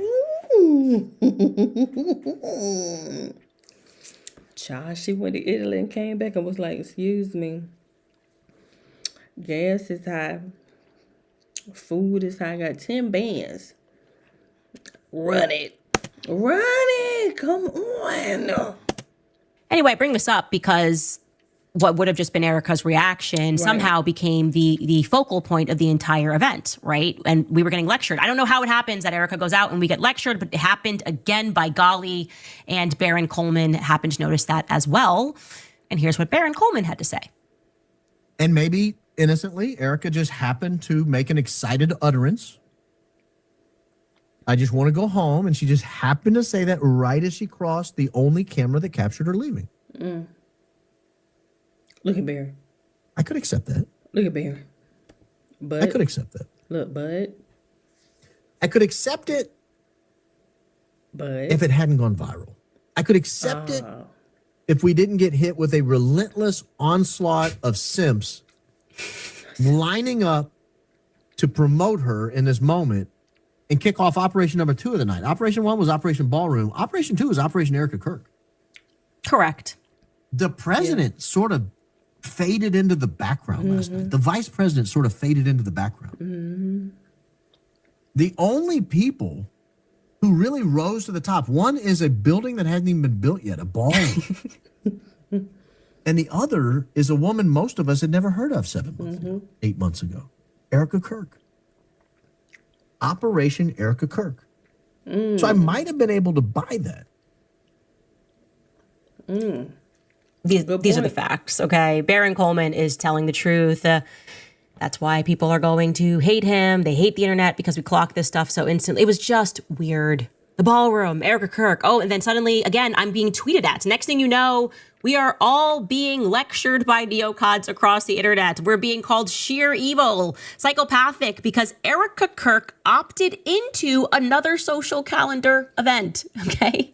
Child, she went to Italy and came back and was like, excuse me. Gas is high. Food is high. I got 10 bands. Run it. Run it. Come on. Anyway, I bring this up because what would have just been Erica's reaction somehow became the focal point of the entire event, right? And we were getting lectured. I don't know how it happens that Erica goes out and we get lectured, but it happened again by golly. And Baron Coleman happened to notice that as well. And here's what Baron Coleman had to say. And maybe innocently, Erica just happened to make an excited utterance. I just want to go home. And she just happened to say that right as she crossed the only camera that captured her leaving. Look at Barry. I could accept that. Look at Barry. But I could accept that. Look, but I could accept it but if it hadn't gone viral. I could accept it if we didn't get hit with a relentless onslaught of simps lining up to promote her in this moment and kick off operation number 2 of the night. Operation 1 was Operation Ballroom. Operation 2 is Operation Erica Kirk. Correct. The president sort of faded into the background last night. The vice president sort of faded into the background. The only people who really rose to the top, one is a building that hasn't even been built yet, a ballroom. And the other is a woman most of us had never heard of 7 months ago, 8 months ago. Erica Kirk. Operation Erica Kirk. So I might have been able to buy that. These are the facts, okay? Baron Coleman is telling the truth. That's why people are going to hate him. They hate the internet because we clock this stuff so instantly. It was just weird. The ballroom, Erica Kirk. Oh, and then suddenly, again, I'm being tweeted at. Next thing you know, we are all being lectured by neocons across the internet. We're being called sheer evil, psychopathic, because Erica Kirk opted into another social calendar event, okay?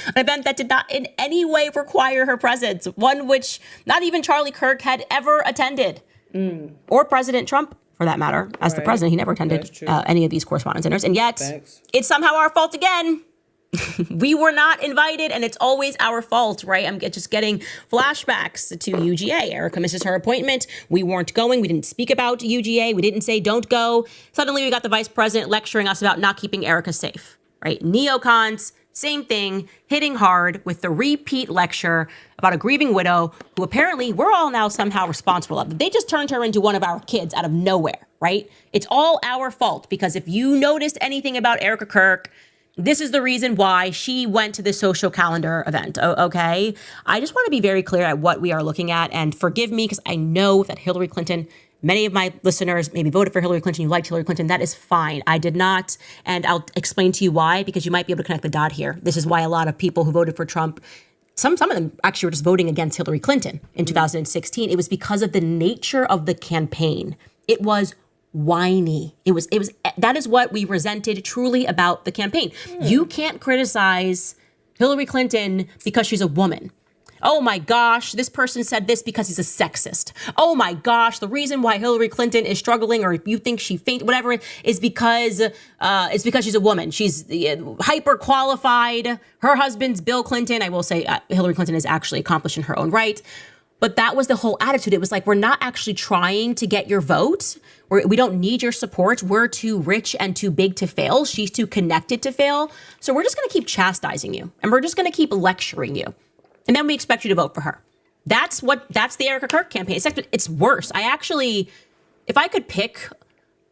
An event that did not in any way require her presence, one which not even Charlie Kirk had ever attended, or President Trump, for that matter. As the president, he never attended any of these correspondence dinners, and yet it's somehow our fault again. We were not invited, and it's always our fault, right? I'm just getting flashbacks to UGA. Erica misses her appointment. We weren't going. We didn't speak about UGA. We didn't say don't go. Suddenly, we got the vice president lecturing us about not keeping Erica safe, right? Neocons, same thing, hitting hard with the repeat lecture about a grieving widow who apparently we're all now somehow responsible of. They just turned her into one of our kids out of nowhere, right? It's all our fault because if you noticed anything about Erica Kirk, this is the reason why she went to the social calendar event, okay? I just want to be very clear at what we are looking at, and forgive me because I know that Hillary Clinton, many of my listeners maybe voted for Hillary Clinton, you liked Hillary Clinton, that is fine. I did not, and I'll explain to you why, because you might be able to connect the dot here. This is why a lot of people who voted for Trump, some of them actually were just voting against Hillary Clinton in 2016. It was because of the nature of the campaign. It was whiny. It was that is what we resented truly about the campaign. You can't criticize Hillary Clinton because she's a woman. Oh my gosh, this person said this because he's a sexist. Oh my gosh, the reason why Hillary Clinton is struggling, or if you think she fainted, whatever, is because she's a woman. She's hyper qualified. Her husband's Bill Clinton. I will say Hillary Clinton is actually accomplished in her own right. But that was the whole attitude. It was like, we're not actually trying to get your vote. We don't need your support. We're too rich and too big to fail. She's too connected to fail. So we're just going to keep chastising you. And we're just going to keep lecturing you. And then we expect you to vote for her. That's the Erica Kirk campaign. It's worse. I actually, if I could pick,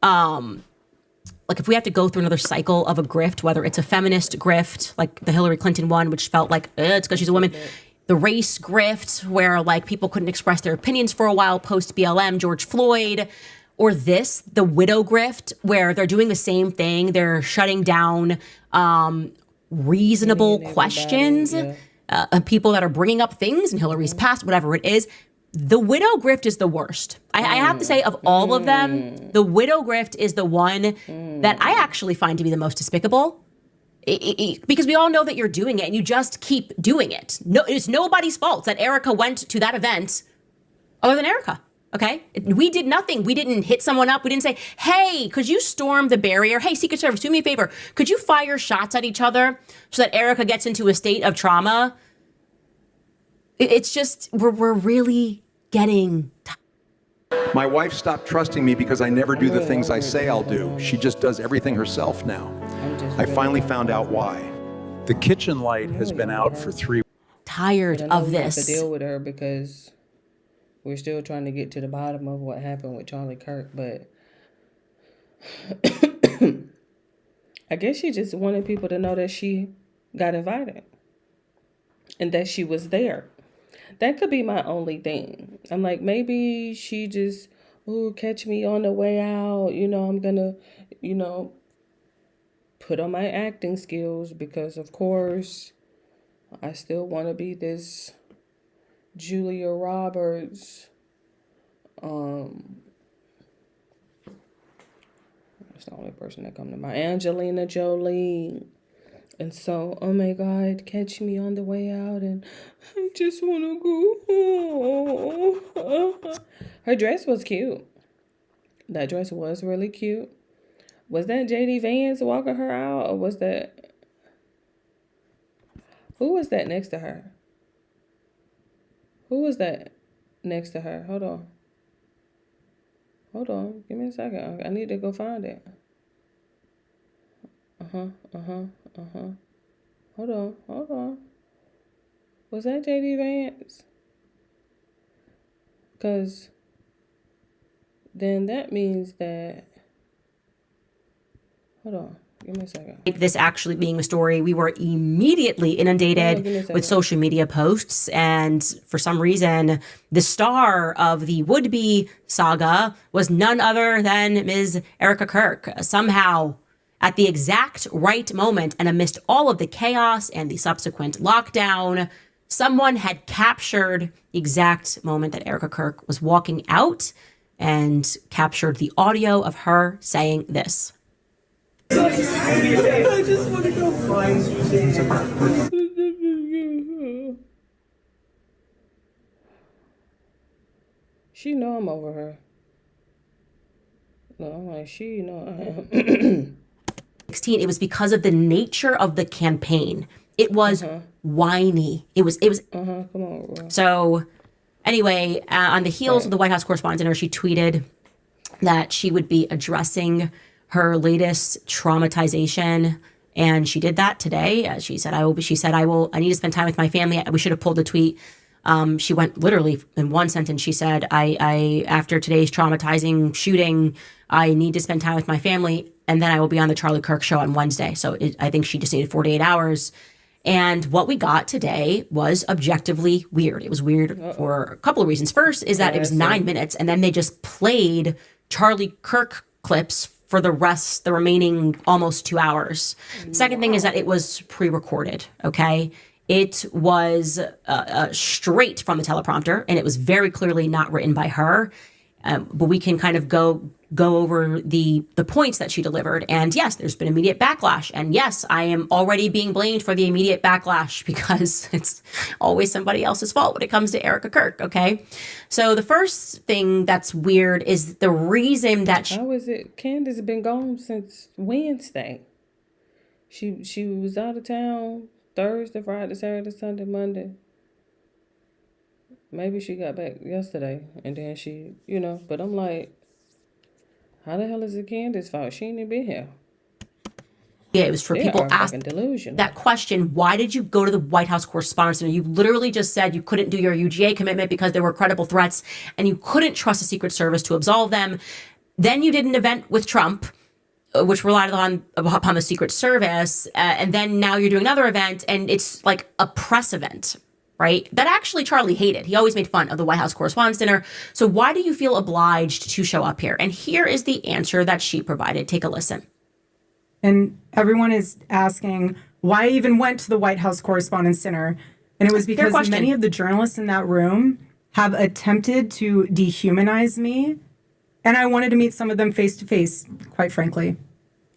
like if we have to go through another cycle of a grift, whether it's a feminist grift, like the Hillary Clinton one, which felt like it's because she's a woman, the race grift where like people couldn't express their opinions for a while post BLM, George Floyd, or the widow grift where they're doing the same thing. They're shutting down reasonable questions. People that are bringing up things in Hillary's past, whatever it is. The widow grift is the worst. I have to say, of all of them, the widow grift is the one that I actually find to be the most despicable. Because we all know that you're doing it and you just keep doing it. No, it's nobody's fault that Erica went to that event other than Erica. Okay? We did nothing. We didn't hit someone up. We didn't say, hey, could you storm the barrier? Hey, Secret Service, do me a favor. Could you fire shots at each other so that Erica gets into a state of trauma? It's just, we're really getting tired. My wife stopped trusting me because I never do the things I say I'll do. She just does everything herself now. I finally found out why. The kitchen light has been out for 3 weeks. Tired of this. To deal with her because we're still trying to get to the bottom of what happened with Charlie Kirk, but I guess she just wanted people to know that she got invited and that she was there. That could be my only thing. I'm like, maybe she just, catch me on the way out. I'm going to, put on my acting skills because, of course, I still want to be this Julia Roberts. That's the only person that come to mind. Angelina Jolie. And so, oh my God, catch me on the way out and I just want to go. Her dress was cute. That dress was really cute. Was that J.D. Vance walking her out, or was that... Who was that next to her? Who was that next to her? Hold on. Give me a second. I need to go find it. Hold on. Was that J.D. Vance? Because then that means that, hold on, give me a second. This actually being a story, we were immediately inundated with social media posts. And for some reason, the star of the would-be saga was none other than Ms. Erica Kirk. Somehow, at the exact right moment, and amidst all of the chaos and the subsequent lockdown, someone had captured the exact moment that Erica Kirk was walking out and captured the audio of her saying this. I just want to go find you. She know I'm over her. No, I'm like, she know I am. 16, it was because of the nature of the campaign. It was whiny. It was. Come on, bro. So anyway, on the heels of the White House Correspondents' Dinner, she tweeted that she would be addressing her latest traumatization, and she did that today. She said, I need to spend time with my family. We should have pulled the tweet. She went literally in one sentence. She said, I after today's traumatizing shooting, I need to spend time with my family, and then I will be on the Charlie Kirk show on Wednesday. So I think she just needed 48 hours. And what we got today was objectively weird. It was weird for a couple of reasons. First is that it was 9 minutes, and then they just played Charlie Kirk clips for the remaining almost 2 hours. Second thing is that it was pre-recorded, okay? It was straight from the teleprompter, and it was very clearly not written by her. But we can kind of go over the points that she delivered. And yes, there's been immediate backlash. And yes, I am already being blamed for the immediate backlash because it's always somebody else's fault when it comes to Erica Kirk, okay? So the first thing that's weird is the reason that How is it? Candace has been gone since Wednesday. She was out of town Thursday, Friday, Saturday, Sunday, Monday. Maybe she got back yesterday, and then she, but I'm like, how the hell is it Candace's fault? She ain't even been here. Yeah, it was for people asking that question, why did you go to the White House Correspondents' Dinner? You literally just said you couldn't do your UGA commitment because there were credible threats, and you couldn't trust the Secret Service to absolve them. Then you did an event with Trump, which relied upon the Secret Service, and then now you're doing another event, and it's like a press event, right? That actually Charlie hated. He always made fun of the White House Correspondents' Dinner. So why do you feel obliged to show up here? And here is the answer that she provided. Take a listen. And everyone is asking why I even went to the White House Correspondents' Dinner. And it was because many of the journalists in that room have attempted to dehumanize me. And I wanted to meet some of them face to face, quite frankly.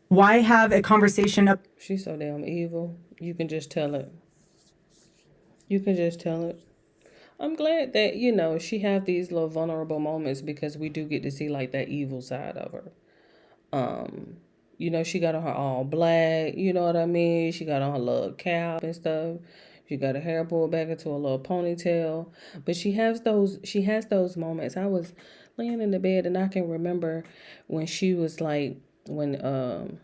Why have a conversation? She's so damn evil. You can just tell it. You can just tell it. I'm glad that, she have these little vulnerable moments because we do get to see like that evil side of her. She got on her all black, you know what I mean? She got on her little cap and stuff. She got her hair pulled back into a little ponytail. But she has those moments. I was laying in the bed and I can remember when she was like, when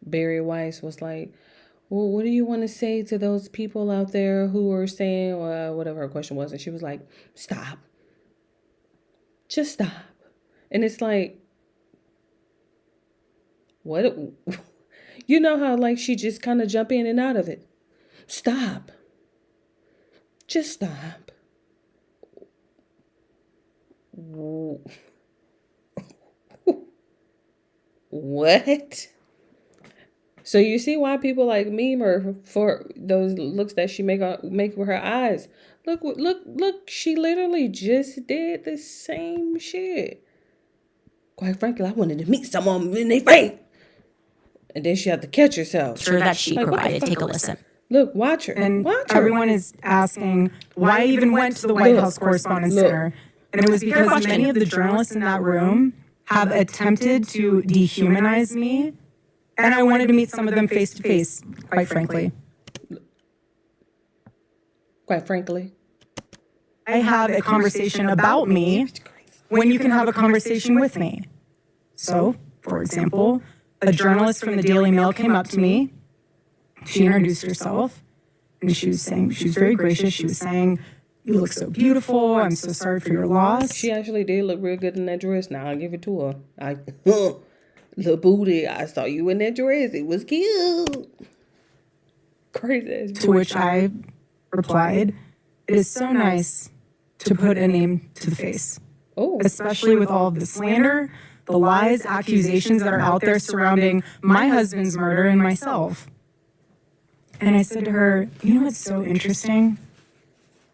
Barry Weiss was like, well, what do you want to say to those people out there who are saying, whatever her question was? And she was like, stop. Just stop. And it's like, what? You know how like she just kind of jump in and out of it. Stop. Just stop. What? So you see why people like meme her for those looks that she make with her eyes. Look, she literally just did the same shit. Quite frankly, I wanted to meet someone in their face. And then she had to catch herself. Sure that she provided. Take a listen. Look, watch her. And watch her. Everyone is asking why I even went to the White House Correspondents' Dinner. And it was because many of the journalists in that room have attempted to dehumanize me. And I wanted to meet some of them face to face, quite frankly. Quite frankly. I have a conversation about me when you can have a conversation with me. So, for example, a journalist from the Daily Mail came up to me. She introduced herself, and she was very gracious. She was saying, You look so beautiful. I'm so sorry for your loss. She actually did look real good in that dress. Now I'll give it to her. The booty, I saw you in that dress. It was cute. Crazy ass. To which I replied, it is so nice to put a name to the face. Oh, especially with all of the slander, the lies, accusations that are out there surrounding my husband's murder and myself. And I said to her, you know what's so interesting?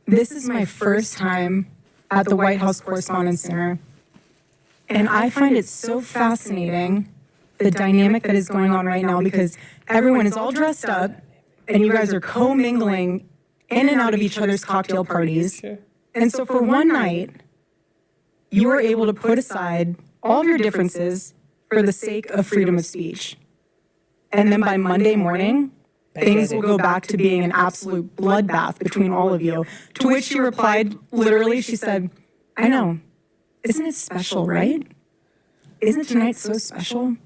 This is my first time at the White House Correspondents' Center. And I find it so fascinating, the dynamic that is going on right now, because everyone is all dressed up and you guys are co-mingling in and out of each other's cocktail parties. And so for one night, you are able to put aside all of your differences for the sake of freedom of speech. And then by Monday morning, things will go back to being an absolute bloodbath between all of you. To which she replied, literally, she said, I know. Isn't it special, right? Isn't tonight so special?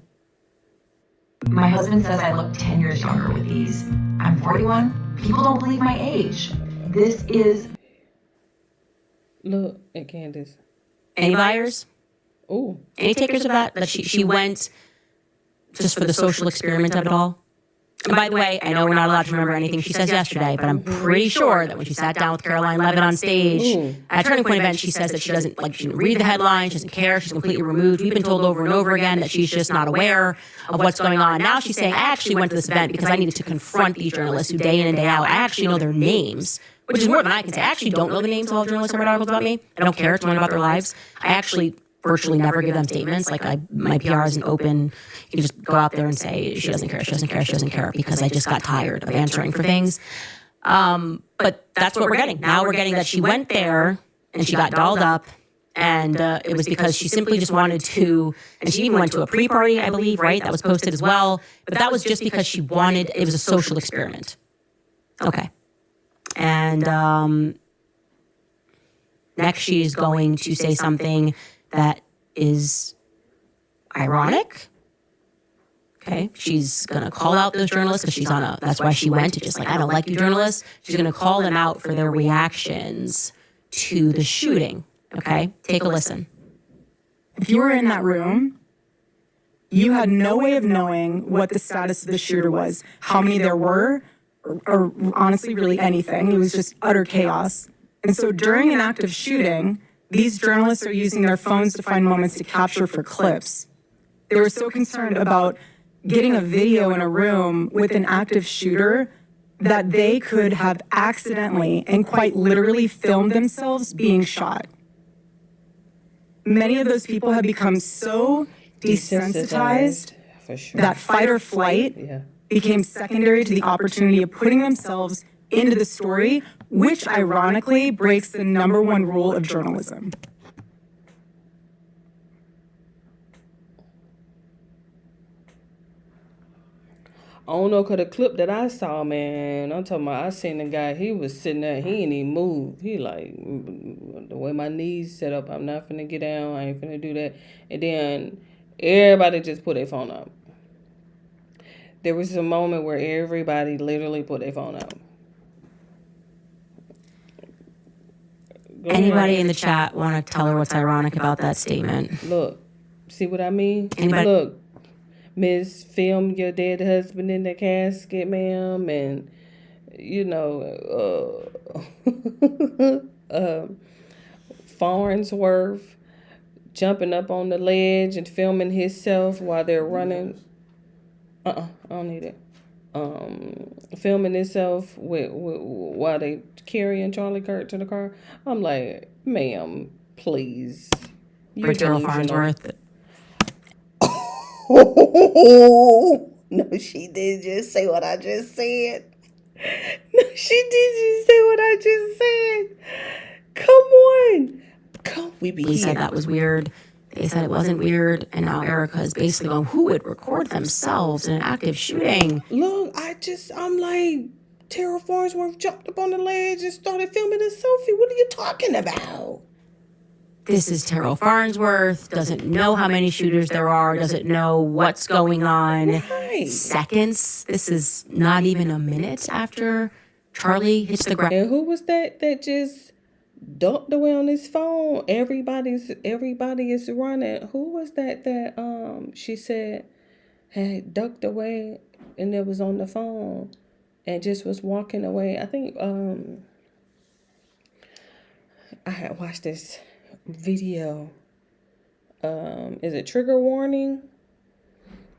My husband says I look 10 years younger with these. I'm 41. People don't believe my age. This is... Look at Candace. Any buyers? Oh. Any takers of that? That she went just for the social experiment of it all? And by the way, I know we're not allowed to remember anything she says yesterday, but I'm pretty sure that when she sat down with Caroline Levitt on stage at a Turning Point event, she says that she doesn't she didn't read the headline, she doesn't care, she's completely removed. We've been told over and over again that she's just not aware of what's going on. Now she's saying, I actually went to this event because I needed to confront these journalists who day in and day out, I actually know their names, which is more than I can say. I actually don't know the names of all journalists who write articles about me. I don't care to learn about their lives. I actually virtually never give them statements. Like my PR isn't open. You can just go out there and say, she doesn't care, she doesn't care, she doesn't care, because I just got tired of answering for things. But that's what we're getting. Now we're getting that she went there and she got dolled up, and it was because she simply just wanted to, and she even went to a pre-party, I believe, right? That was posted as well. But that was just because she wanted, it was a social experiment. Okay. And next she's going to say something that is ironic. Okay, she's gonna call out those journalists because she's on a, that's why she went to just like, I don't like you journalists. She's gonna call them out for their reactions to the shooting. Okay, take a listen. If you were in that room, you had no way of knowing what the status of the shooter was, how many there were, or honestly really anything. It was just utter chaos. And so during an active shooting, these journalists are using their phones to find moments to capture for clips. They were so concerned about getting a video in a room with an active shooter that they could have accidentally and quite literally filmed themselves being shot. Many of those people have become so desensitized that fight or flight became secondary to the opportunity of putting themselves into the story, which ironically breaks the #1 rule of journalism. I don't know, cause the clip that I saw, man, I'm talking about, I seen the guy, he was sitting there, he ain't even moved. He like, the way my knees set up, I'm not finna get down, I ain't finna do that. And then everybody just put their phone up. There was a moment where everybody literally put their phone up. Anybody in the chat want to tell her what's ironic about that statement? Look, see what I mean? Anybody? Look, Miss, film your dead husband in the casket, ma'am, and, you know, Farnsworth jumping up on the ledge and filming himself while they're running. I don't need it. Filming himself while they carrying Charlie Kirk to the car. I'm like, ma'am, please. Brittella Farnsworth. No, she didn't just say what I just said. No, she didn't just say what I just said. Come on. We said that was weird. They said it wasn't weird. And now Erica is basically going, who would record themselves in an active shooting? Look, I'm like, Tara Farnsworth jumped up on the ledge and started filming a selfie. What are you talking about? This is Tara Farnsworth, doesn't know how many shooters there are, doesn't know what's going on. Right. Seconds. This is not even a minute after Charlie hits the ground. And who was that just ducked away on his phone. Everybody is running. Who was that she said had ducked away and it was on the phone and just was walking away? I think I had watched this video. Is it Trigger Warning?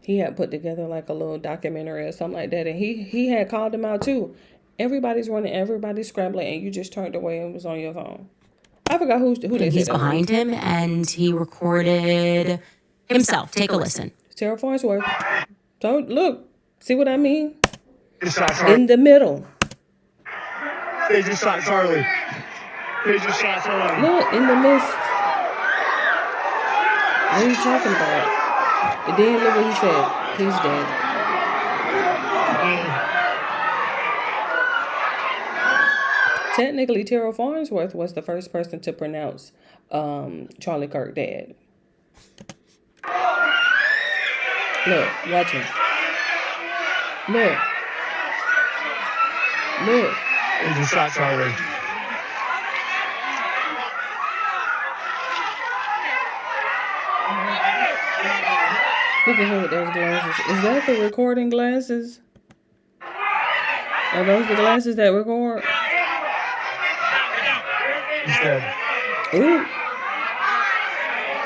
He had put together like a little documentary or something like that, and he had called him out too. Everybody's running, everybody's scrambling, and you just turned away and was on your phone. I forgot who they He's said behind him, and he recorded himself. Take a listen. Sarah Farnsworth. So look, see what I mean? In the middle. They just shot Charlie. They just shot Charlie. Look, in the midst. What are you talking about? And then look what he said. He's dead. Technically, Tara Farnsworth was the first person to pronounce Charlie Kirk dead. Look, watch him. Look. Look. They just shot Charlie. Look at him with those glasses. Is that the recording glasses? Are those the glasses that record? He's dead. Ooh.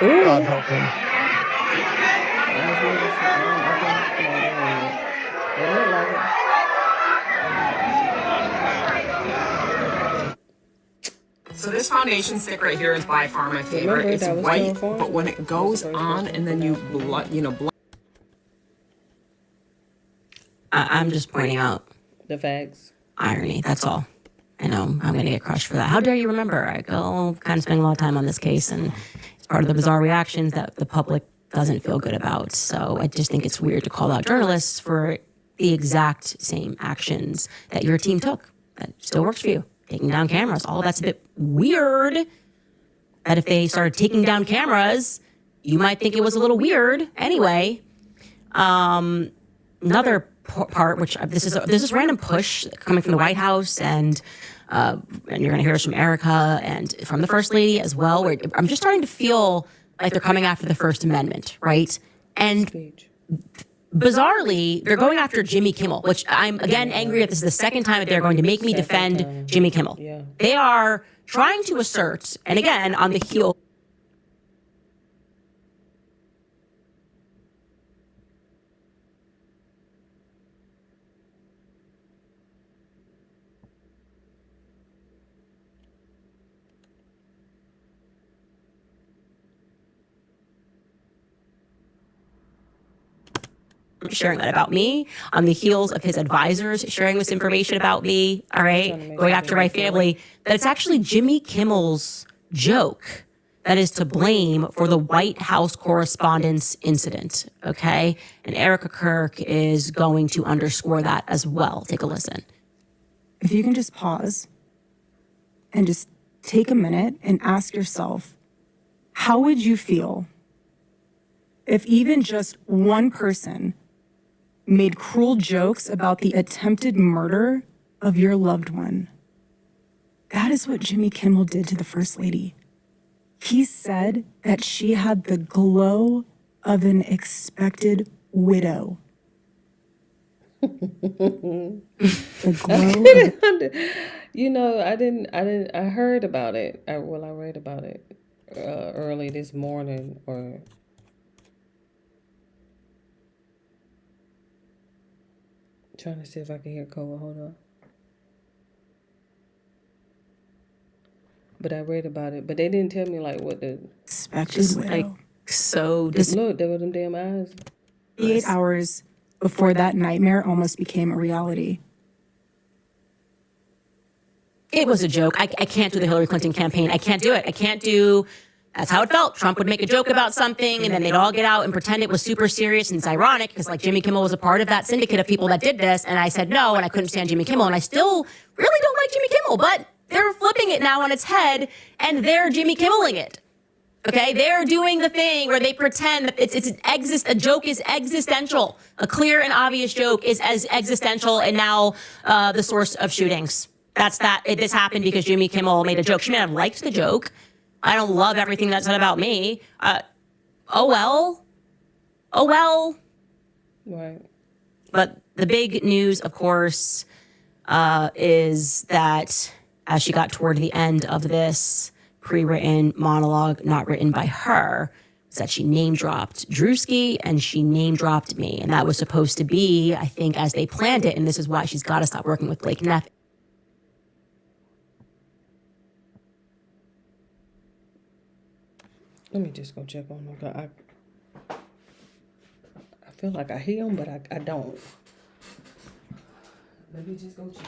Ooh. God help him. It looked like it. So this foundation stick right here is by far my favorite. It's white, but when it goes on and then you I'm just pointing out the facts. Irony. That's all. I know I'm going to get crushed for that. How dare you remember? I go kind of spending a lot of time on this case, and it's part of the bizarre reactions that the public doesn't feel good about. So I just think it's weird to call out journalists for the exact same actions that your team took. That still works for you. Taking down cameras. All that's a bit weird. That if they started taking down cameras, you might think it was a little weird. Anyway, another part, which this is random push coming from the White House, and you're going to hear this from Erica and from the First Lady as well, where I'm just starting to feel like they're coming after the First Amendment, right? And bizarrely, they're going after Jimmy Kimmel, which I'm, again, angry that this is the second time that they're going to make me defend Jimmy Kimmel. They are trying to assert, and again, on the heel. Sharing that about me on the heels of his advisors sharing this information about me, all right, going after my family, that it's actually Jimmy Kimmel's joke that is to blame for the White House Correspondents' incident, okay? And Erica Kirk is going to underscore that as well. Take a listen. If you can just pause and just take a minute and ask yourself, how would you feel if even just one person made cruel jokes about the attempted murder of your loved one? That is what Jimmy Kimmel did to the First Lady. He said that she had the glow of an expected widow. The glow. You know, I heard about it. I read about it early this morning, or trying to see if I can hear Cole. Hold on. But I read about it. But they didn't tell me like what the expected widow. Like, so look, there were them damn eyes. 48 hours before that nightmare almost became a reality. It was a joke. I can't do the Hillary Clinton campaign. I can't do it. I can't do. That's how it felt. Trump would make a joke about something, and then they'd all get out and pretend it was super serious. And it's ironic because, like, Jimmy Kimmel was a part of that syndicate of people that did this, and I said no, and I couldn't stand Jimmy Kimmel, and I still really don't like Jimmy Kimmel, but they're flipping it now on its head, and they're Jimmy Kimmeling it. Okay, they're doing the thing where they pretend that a joke is existential. A clear and obvious joke is as existential, and now the source of shootings. This happened because Jimmy Kimmel made a joke. She may have liked the joke. I don't love everything that's said about me. Oh well. Right. But the big news, of course, is that as she got toward the end of this pre-written monologue, not written by her, is that she name-dropped Drewski and she name-dropped me. And that was supposed to be, I think, as they planned it, and this is why she's got to stop working with Blake Neff. Let me just go check on him. I feel like I hear him, but I don't. Let me just go check.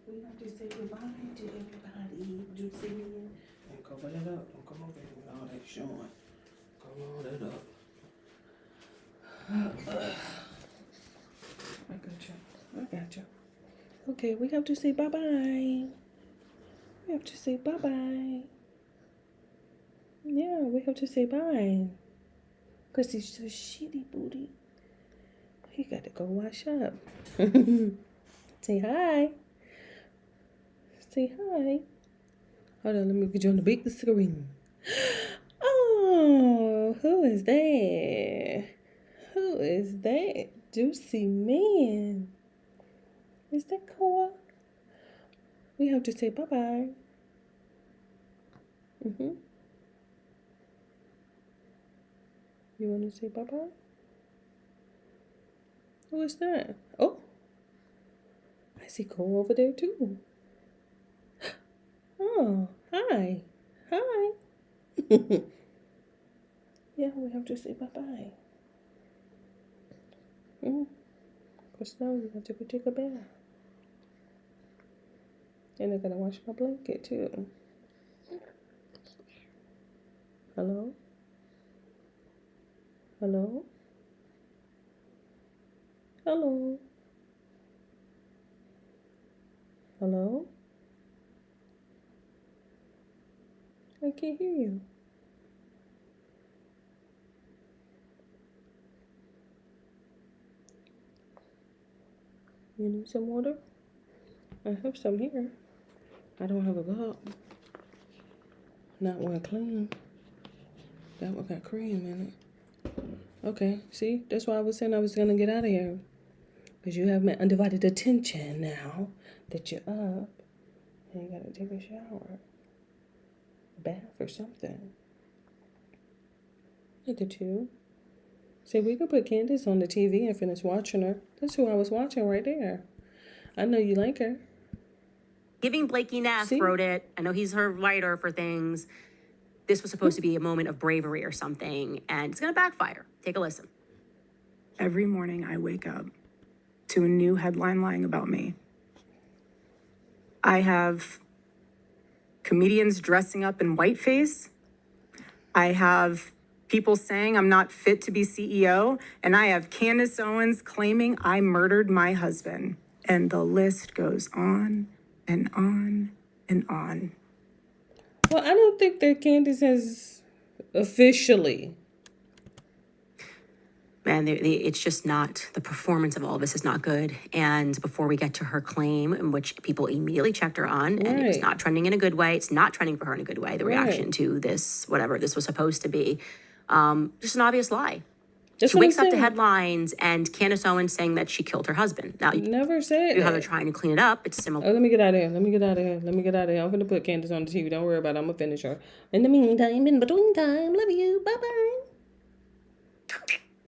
We have to say goodbye to everybody. Do see me and cover that up. Don't come over here with all that showing. Load it up. I got you. Okay, we have to say bye-bye. We have to say bye-bye. Yeah, we have to say bye. Because he's so shitty booty. He got to go wash up. Say hi. Say hi. Hold on, let me get you on the big screen. Oh, who is that? Who is that? Juicy man. Is that Koa? We have to say bye-bye. You want to say bye-bye? Who is that? Oh, I see Cole over there too. Oh, hi. Hi. Yeah, we have to say bye-bye. Because now we have to go take a bath. And I gotta wash my blanket too. Hello? Hello? Hello? Hello? I can't hear you. You need some water? I have some here. I don't have a cup. Not one clean. That one got cream in it. Okay, see? That's why I was saying I was going to get out of here. Because you have my undivided attention now that you're up. And you got to take a shower. Bath or something. Look at you. See, we could put Candace on the TV and finish watching her. That's who I was watching right there. I know you like her. Giving Blakey Neff wrote it. I know he's her writer for things. This was supposed to be a moment of bravery or something, and it's going to backfire. Take a listen. Every morning I wake up to a new headline lying about me. I have comedians dressing up in whiteface. I have people saying I'm not fit to be CEO, and I have Candace Owens claiming I murdered my husband. And the list goes on and on and on. Well, I don't think that Candace has officially. Man, it's just not, the performance of all of this is not good. And before we get to her claim, in which people immediately checked her on, and it was not trending in a good way, it's not trending for her in a good way, the reaction to this, whatever this was supposed to be, just an obvious lie. That's she what I'm wakes up to saying. headlines and Candace Owens saying that she killed her husband. Now, you Never said how they're that. trying to clean it up. It's similar. Oh, let me get out of here. I'm going to put Candace on the TV. Don't worry about it. I'm going to finish her. In the meantime, in between time, love you. Bye-bye.